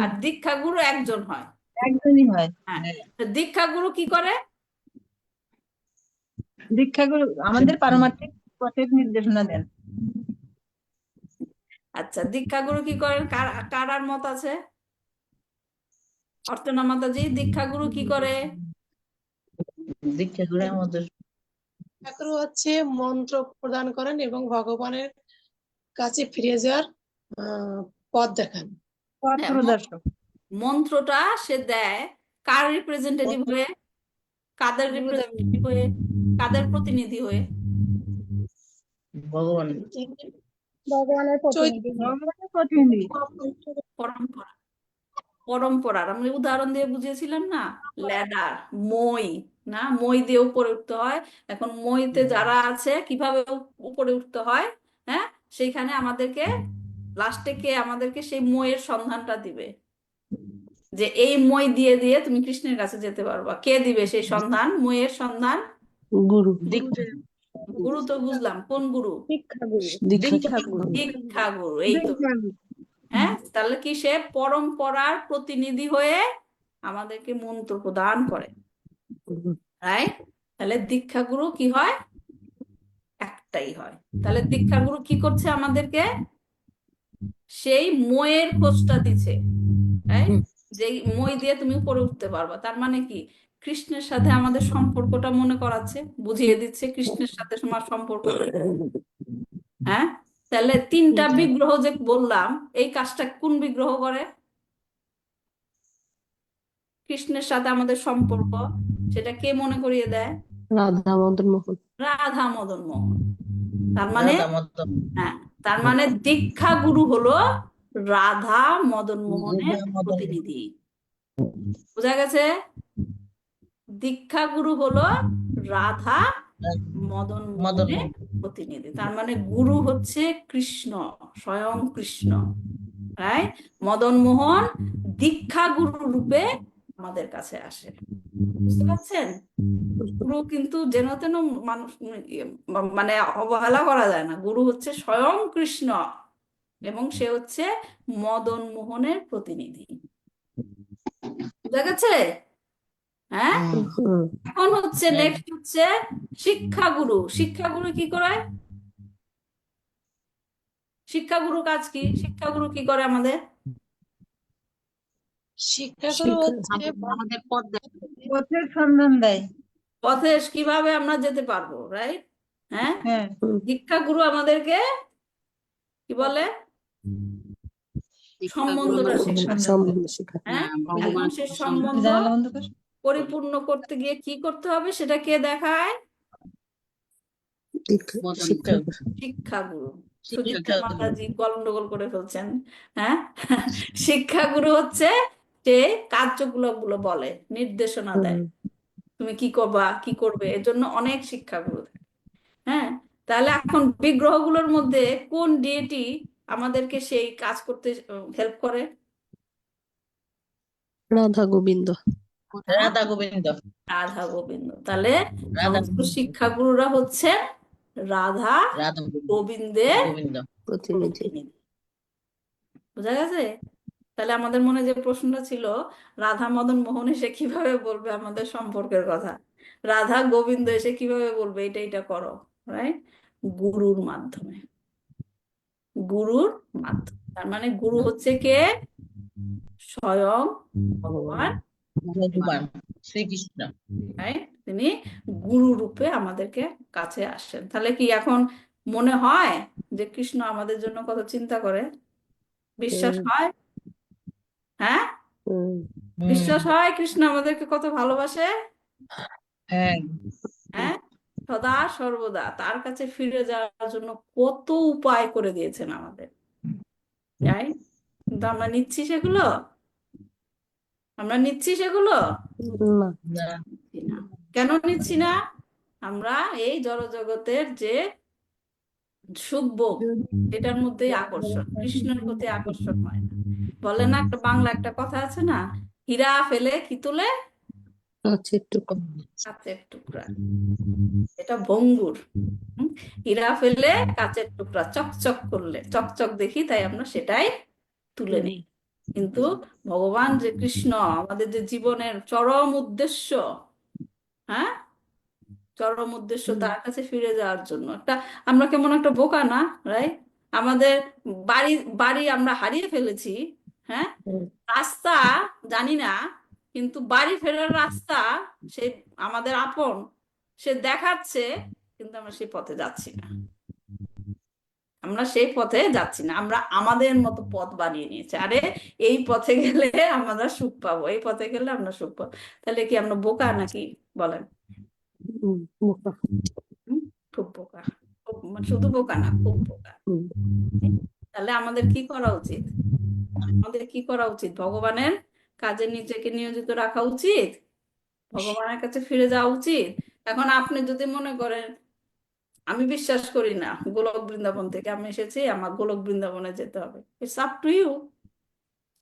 আর দীক্ষাগুরু একজন হয়। একজনই হয়। হ্যাঁ, তো দীক্ষাগুরু কি করে? দীক্ষাগুরু আমাদের পারমার্থিক পথের নির্দেশনা দেন। আচ্ছা, দীক্ষাগুরু কি করেন? কার আর মত আছে? অর্চনা মাতাজি, দীক্ষাগুরু কি করে? দীক্ষাগুরু আমাদের ঠাকুর হচ্ছে মন্ত্র প্রদান করেন এবং ভগবানের কাছে ফিরে যাওয়ার পথ দেখান। পথ হ্যাঁ, প্রদর্শক। মন্ত্রটা সে দেয় কার রিপ্রেজেন্টেটিভ হয়ে, কাদের রিপ্রেজেন্টেটিভ হয়ে, কাদের প্রতিনিধি হয়ে? ভগবান। ভগবানের প্রতিনিধি। ভগবানের প্রতিনিধি। পরম্পরা, পরম্পরার আমি উদাহরণ দিয়ে বুঝিয়েছিলাম না, ল্যাডার, মই, না মই দিয়ে উপরে উঠতে হয়। এখন মইতে যারা আছে কিভাবে উপরে উঠতে হয়, হ্যাঁ সেইখানে আমাদেরকে লাস্টে কে আমাদেরকে সেই মইয়ের সন্ধানটা দিবে, যে এই মই দিয়ে দিয়ে তুমি কৃষ্ণের কাছে যেতে পারবা। কে দিবে সেই সন্ধান, মইয়ের সন্ধান? গুরু, গুরু তো বুঝলাম, কোন গুরু? শিক্ষাগুরু। দীক্ষা গুরু, দীক্ষা গুরু, এই তো। হ্যাঁ, তাহলে কি সে পরম্পরার প্রতিনিধি হয়ে আমাদেরকে মন্ত্র প্রদান করে, রাইট? তাহলে দীক্ষাগুরু কি হয়? একটাই হয়। তাহলে দীক্ষাগুরু কি করছে আমাদেরকে? সেই মইয়ের খোঁজটা দিচ্ছে, রাইট? যে মই দিয়ে তুমি উপরে উঠতে পারবা। তার মানে কি? কৃষ্ণের সাথে আমাদের সম্পর্কটা মনে করাচ্ছে, বুঝিয়ে দিচ্ছে কৃষ্ণের সাথে তোমার সম্পর্ক কি। হ্যাঁ, তাহলে 3টা বিগ্রহ যে বললাম, এই কাজটা কোন বিগ্রহ করে? কৃষ্ণের সাথে আমাদের সম্পর্ক, সেটা কে মনে করিয়ে দেয়? রাধা মদন মোহন। রাধা মদন মোহন। তার মানে, রাধা মদন, হ্যাঁ, তার মানে দীক্ষা গুরু হলো রাধা মদন মোহনের রাধা মদন। প্রতিনিধি। বোঝা গেছে? দীক্ষা গুরু হলো রাধা মদন মোহনের প্রতিনিধি। তার মানে গুরু হচ্ছে কৃষ্ণ, স্বয়ং কৃষ্ণ, রাইট? মদন মোহন দীক্ষা গুরু রূপে আমাদের কাছে আসে। বুঝতে পারছেন? গুরু কিন্তু যেন তেন মানুষ মানে অবহেলা করা যায় না। গুরু হচ্ছে স্বয়ং কৃষ্ণ এবং সে হচ্ছে মদন মোহনের প্রতিনিধি। বুঝা গেছে? হ্যাঁ, হুম, এখন হচ্ছে নেক্সট হচ্ছে শিক্ষাগুরু। শিক্ষাগুরু কি করে? শিক্ষাগুরু কাজ কি? শিক্ষাগুরু কি করে আমাদের? শিক্ষাগুরু হচ্ছে আমাদের পথ দেখাবে। পথের সন্ধান দেয়। পথে কিভাবে আমরা যেতে পারবো, রাইট? হ্যাঁ, হ্যাঁ, হুম, শিক্ষাগুরু আমাদেরকে কি বলে? সম্বন্ধটা শেখায়। সম্বন্ধ শেখায়। হ্যাঁ, এখন ভগবানের সেই সঙ্গে সম্বন্ধ জানালা বন্ধ কর। পরিপূর্ণ করতে গিয়ে কি করতে হবে সেটা কে দেখায়? শিক্ষা শিক্ষাগুরু। সুচিত্রা শিক্ষাগুরু। মাতাজি গন্ডগোল করে ফেলছেন। হ্যাঁ, শিক্ষাগুরু হচ্ছে যে কার্যগুলো বলে, নির্দেশনা দেয়, হুম, তুমি কি করবা কি করবে, এর জন্য অনেক শিক্ষাগুরু থাকে। হ্যাঁ, তাহলে এখন বিগ্রহগুলোর মধ্যে কোন ডিএটি আমাদেরকে সেই কাজ করতে হেল্প করে? রাধা গোবিন্দ। রাধা গোবিন্দ। রাধা গোবিন্দ। তাহলে রাধা সমস্ত শিক্ষাগুরুরা হচ্ছে রাধা রাধা গোবিন্দের গোবিন্দ। প্রতিনিধি। প্রতিনিধি। বোঝা গেছে? তাহলে আমাদের মনে যে প্রশ্নটা ছিল, রাধা মদন মোহন এসে কিভাবে বলবে আমাদের সম্পর্কের কথা, রাধা গোবিন্দ এসে কিভাবে বলবে এটা করো, রাইট? গুরুর মাধ্যমে। গুরুর মাধ্যমে, তার মানে গুরু হচ্ছে কে? স্বয়ং ভগবান, ভগবান শ্রীকৃষ্ণ। রাইট? তিনি গুরু রূপে আমাদেরকে কাছে আসেন। তাহলে কি এখন মনে হয় যে কৃষ্ণ আমাদের জন্য কত চিন্তা করে? বিশ্বাস হুম, হয়? হ্যাঁ, হুম, বিশ্বাস হয় কৃষ্ণ আমাদেরকে কত ভালোবাসে? হ্যাঁ, হ্যাঁ, সদা সর্বদা তার কাছে ফিরে যাওয়ার জন্য কত উপায় করে দিয়েছেন আমাদের, তাই? কিন্তু আমরা নিচ্ছি সেগুলো? আমরা নিচ্ছি সেগুলো? না, না, নিচ্ছি না। কেন নিচ্ছি না? আমরা এই জড়জগতের যে সুখভোগ, এটার মধ্যেই আকর্ষণ, কৃষ্ণের প্রতি আকর্ষণ হয় না। বলে না, একটা বাংলা একটা কথা আছে না, হীরা ফেলে কি তুলে? আছে একটু কম। কাচের টুকরা। এটা ভঙ্গুর। হুম? হীরা ফেলে কাচের টুকরা, চকচক করলে চকচক দেখি, তাই আমরা সেটাই তুলে নিই। কিন্তু ভগবান যে কৃষ্ণ, আমাদের যে জীবনের চরম উদ্দেশ্য, হ্যাঁ, চরম উদ্দেশ্য তার কাছে ফিরে যাওয়ার জন্য একটা, আমরা কেমন একটা বোকা না, রাইট? আমাদের বাড়ি বাড়ি আমরা হারিয়ে ফেলেছি, হ্যাঁ, হুম, রাস্তা জানি না, কিন্তু বাড়ি ফেরার রাস্তা সে আমাদের আপন, সে দেখাচ্ছে, কিন্তু আমরা সেই পথে যাচ্ছি না। আমরা সেই পথে যাচ্ছি না, আমরা আমাদের মতো পথ বানিয়ে নিয়েছি। আরে এই পথে গেলে আমরা সুখ পাবো, এই পথে গেলে আমরা সুখ পাবো। তাহলে কি আমরা বোকা নাকি? বলেন। বোকা। হুম? খুব বোকা। মানে শুধু বোকা না, খুব বোকা। হুম, তাহলে আমাদের কি করা উচিত? আমাদের কি করা উচিত? ভগবানের কাজে নিজেকে নিয়োজিত রাখা উচিত, ভগবানের কাছে ফিরে যাওয়া উচিত। এখন আপনি যদি মনে করেন আমি বিশ্বাস করি না গোলক বৃন্দাবন থেকে আমি এসেছি, আমার গোলক বৃন্দাবনে যেতে হবে, ইটস আপ টু ইউ।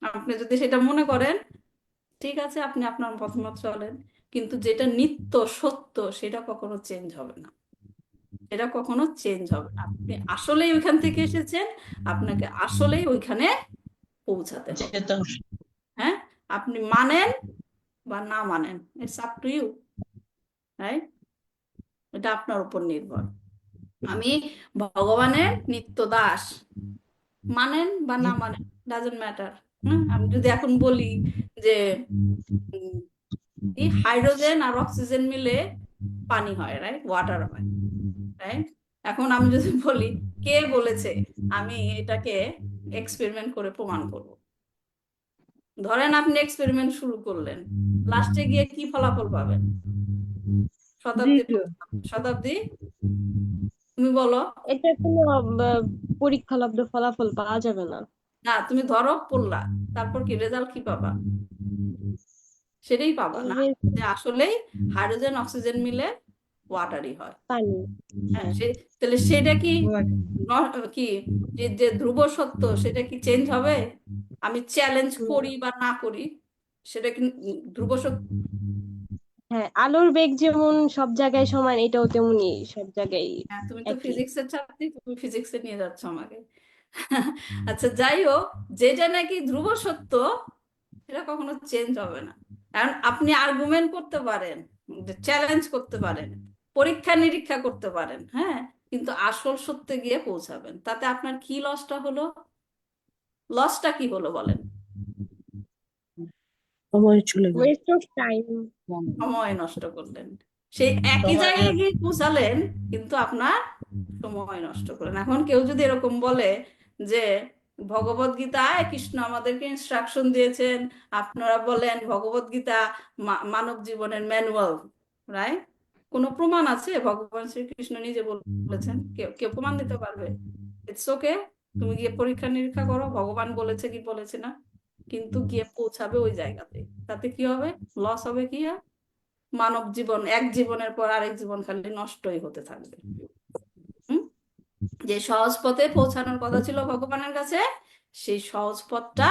আপনি যদি সেটা মনে করেন, ঠিক আছে, আপনি আপনার মতামত চলেন, কিন্তু যেটা নিত্য সত্য সেটা কখনো চেঞ্জ হবে না। এটা কখনো চেঞ্জ হবে না। আপনি আসলেই ওইখান থেকে এসেছেন, আপনাকে আসলেই ওইখানে পৌঁছাতে হবে। যেতে হবে। হ্যাঁ, আপনি মানেন বা না মানেন, it's up to you, right? এটা আপনার উপর নির্ভর। আমি ভগবানের নিত্য দাস, মানেন বা না মানেন, ডাজন্ট ম্যাটার। আমি যদি এখন বলি যে এই হাইড্রোজেন আর অক্সিজেন মিলে পানি হয়, রাইট, ওয়াটার হয়, রাইট? এখন আমি যদি বলি কে বলেছে, আমি এটাকে এক্সপেরিমেন্ট করে প্রমাণ করব। ধরেন আপনি এক্সপেরিমেন্ট শুরু করলেন, লাস্টে গিয়ে কি ফলাফল পাবেন? শতাব্দী, জিরো। শতাব্দী, তুমি বলো। এটা কোনো পরীক্ষালব্ধ ফলাফল পাওয়া যাবে না। না, তুমি ধরো পড়লা, তারপর কি রেজাল্ট কি পাবা? সেটাই পাবা না, যে আসলেই হাইড্রোজেন অক্সিজেন মিলে ওয়াটারই হয়। পানি। হ্যাঁ, তাহলে সেটা কি কি যে যে ধ্রুব সত্য, সেটা কি চেঞ্জ হবে? আমি চ্যালেঞ্জ করি বা না করি, সেটা কি ধ্রুব সত্য? হ্যাঁ, আলোর বেগ যেমন সব জায়গায় সমান, এটাও তেমনি সব জায়গায় হ্যাঁ, তুমি তো একই। ফিজিক্সের ছাত্রী, তুমি ফিজিক্সে নিয়ে যাচ্ছ আমাকে। আচ্ছা, যাই হোক, যেটা নাকি ধ্রুব সত্য সেটা কখনো চেঞ্জ হবে না। কারণ আপনি আর্গুমেন্ট করতে পারেন, চ্যালেঞ্জ করতে পারেন, পরীক্ষা নিরীক্ষা করতে পারেন, হ্যাঁ, কিন্তু আসল সত্যে গিয়ে পৌঁছাবেন, তাতে আপনার কি লসটা হলো? লসটা কি হলো বলেন? সময় চলে গেল। West of time. সময় নষ্ট করলেন। সেই একই সময় জায়গায় গিয়ে পৌঁছালেন, কিন্তু আপনার সময় নষ্ট করলেন। এখন কেউ যদি এরকম বলে যে ভগবত গীতায় কৃষ্ণ আমাদেরকে ইনস্ট্রাকশন দিয়েছেন, আপনারা বলেন ভগবত গীতা মানব জীবনের ম্যানুয়াল, রাইট? কোনো প্রমাণ আছে ভগবান শ্রীকৃষ্ণ নিজে বলেছেন? কেউ কেউ প্রমাণ দিতে পারবে? ইটস ওকে, তুমি গিয়ে পরীক্ষা নিরীক্ষা করো ভগবান বলেছে কি বলেছে না, কিন্তু গিয়ে পৌঁছাবে ওই জায়গাতে। তাতে কি হবে? লস হবে কি? মানব জীবন এক জীবনের পর আরেক জীবন খালি নষ্টই হতে থাকবে। যে সহজ পথে পৌঁছানোর কথা ছিল ভগবানের কাছে, সেই সহজ পথটা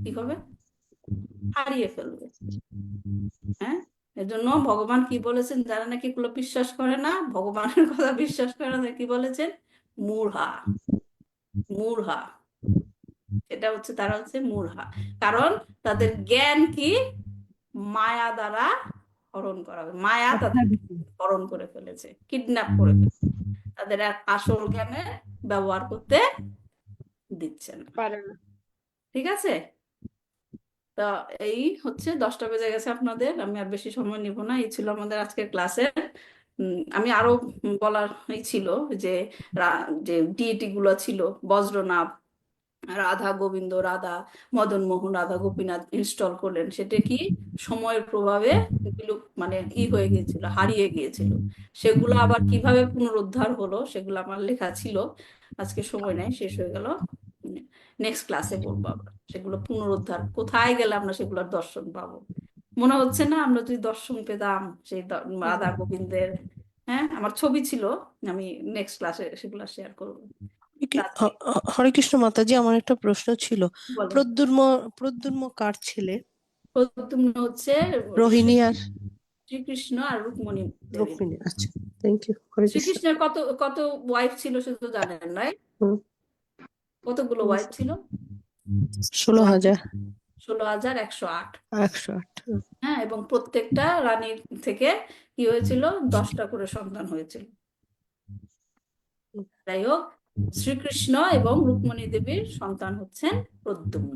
কি হবে? হারিয়ে ফেলবে। হ্যাঁ, এজন্য ভগবান কি বলেছেন? যারা নাকি এগুলো বিশ্বাস করে না, ভগবানের কথা বিশ্বাস করে না, কি বলেছেন? মূঢ়া। মূঢ়া, এটা হচ্ছে তারা হচ্ছে মূঢ়া। কারণ তাদের জ্ঞান কি? মায়া দ্বারা হরণ করা হবে। মায়া তাদের হরণ করে ফেলেছে, কিডন্যাপ করে ফেলেছে, তাদের আর আসল জ্ঞানে ব্যবহার করতে দিচ্ছে না। পারে না। ঠিক আছে, তো এই হচ্ছে 10টা বেজে গেছে আপনাদের, আমি আর বেশি সময় নিব না। এই ছিল আমাদের আজকের ক্লাসে। আমি আরো বলার ছিল যে যে ডিইটি গুলো ছিল, বজ্রনাভ, রাধা গোবিন্দ, রাধা মদন মোহন, রাধা গোপীনাথ ইনস্টল করলেন, সেটা কি সময়ের প্রভাবে মানে হয়ে গিয়েছিল, হারিয়ে গিয়েছিল। সেগুলো আবার কিভাবে পুনরুদ্ধার হলো সেগুলো আমার লেখা ছিল, আজকে সময় নেই, শেষ হয়ে গেল। নেক্সট ক্লাসে বলবো আবার সেগুলো পুনরুদ্ধার কোথায় গেলে আমরা সেগুলোর দর্শন পাবো। মনে হচ্ছে না আমরা যদি দর্শন পেতাম সেই রাধা গোবিন্দের? হ্যাঁ, আমার ছবি ছিল, আমি নেক্সট ক্লাসে সেগুলো শেয়ার করবো। হরে কৃষ্ণ মাতাজি, আমার একটা প্রশ্ন ছিল। বলেন। প্রদ্যুম্ন কার ছেলে? প্রদ্যুম্ন হচ্ছে রোহিণী আর শ্রীকৃষ্ণ আর রুক্মিণী দেবীর। রুক্মিণী, আচ্ছা, থ্যাংক ইউ। হরে কৃষ্ণ। শ্রীকৃষ্ণের কত কত ওয়াইফ ছিল সে তো জানেন, রাইট? হুম। কতগুলো ওয়াইফ ছিল? 16,000। 16,108। 108। হ্যাঁ, এবং প্রত্যেকটা রানীর থেকে কি হয়েছিল? 10টা করে সন্তান হয়েছিল। যাই হোক, শ্রীকৃষ্ণ এবং রুক্মিণী দেবীর সন্তান হচ্ছেন প্রদ্যুম্ন।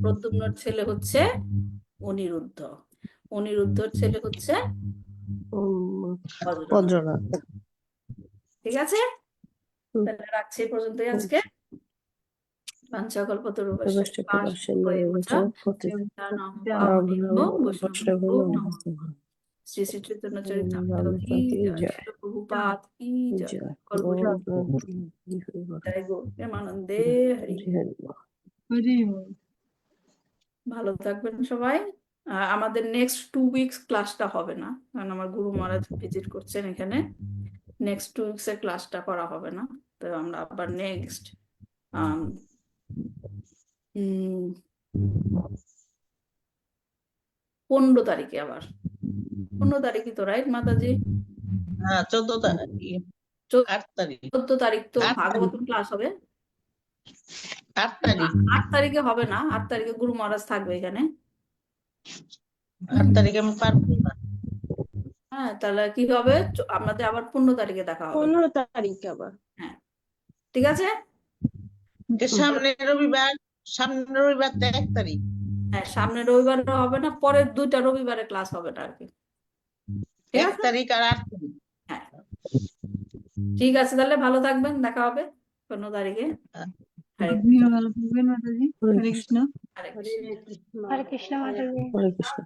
প্রদ্যুম্নর ছেলে হচ্ছে অনিরুদ্ধ, অনিরুদ্ধর ছেলে হচ্ছে বজ্রনাথ। বজ্রনাথ। ঠিক আছে, হুম। তাহলে রাখছি এই পর্যন্তই আজকে। বাঞ্ছাকল্পতরুভ্যশ্চ অবশ্য কৃপা সিন্ধুভ্যেব চ শ্রী শ্রী চৈতন্য চরিতামৃত কি জয়, শ্রীল প্রভুপাদ কি জয়, জয় গো প্রেমানন্দে হরি। ভালো থাকবেন সবাই। আমাদের নেক্সট 2 উইকস ক্লাসটা হবে না, কারণ আমার গুরু মহারাজ ভিজিট করছেন এখানে। নেক্সট 2 উইকস এর ক্লাসটা করা হবে না, তো আমরা আবার নেক্সট 15 তারিখে আবার 15 তারিখই তো, রাইট মাতাজি? হ্যাঁ 14 তারিখ, 8 তারিখ, 14 তারিখ তো 8 তারিখ, ভাগবত ক্লাস হবে। 8 তারিখ, 8 তারিখে হবে না, 8 তারিখে গুরু মহারাজ থাকবে এখানে। 8 তারিখে আমি পারবো না। হ্যাঁ, তাহলে কি হবে? আমাদের আবার 15 তারিখে দেখা হবে। 15 তারিখে আবার। হ্যাঁ, ঠিক আছে। সামনের রবিবার তো 1 তারিখ। হ্যাঁ, সামনের রবিবারও হবে না, পরের 2টা রবিবারে ক্লাস হবে না আর কি। ঠিক 1 আছে, তারিখ আর 8 তারিখ। হ্যাঁ ঠিক আছে, তাহলে ভালো থাকবেন, দেখা হবে 15 তারিখে। হরে মাতাজি। হরে কৃষ্ণ। হরে কৃষ্ণ। হরে কৃষ্ণ মাতাজি। হরে কৃষ্ণ।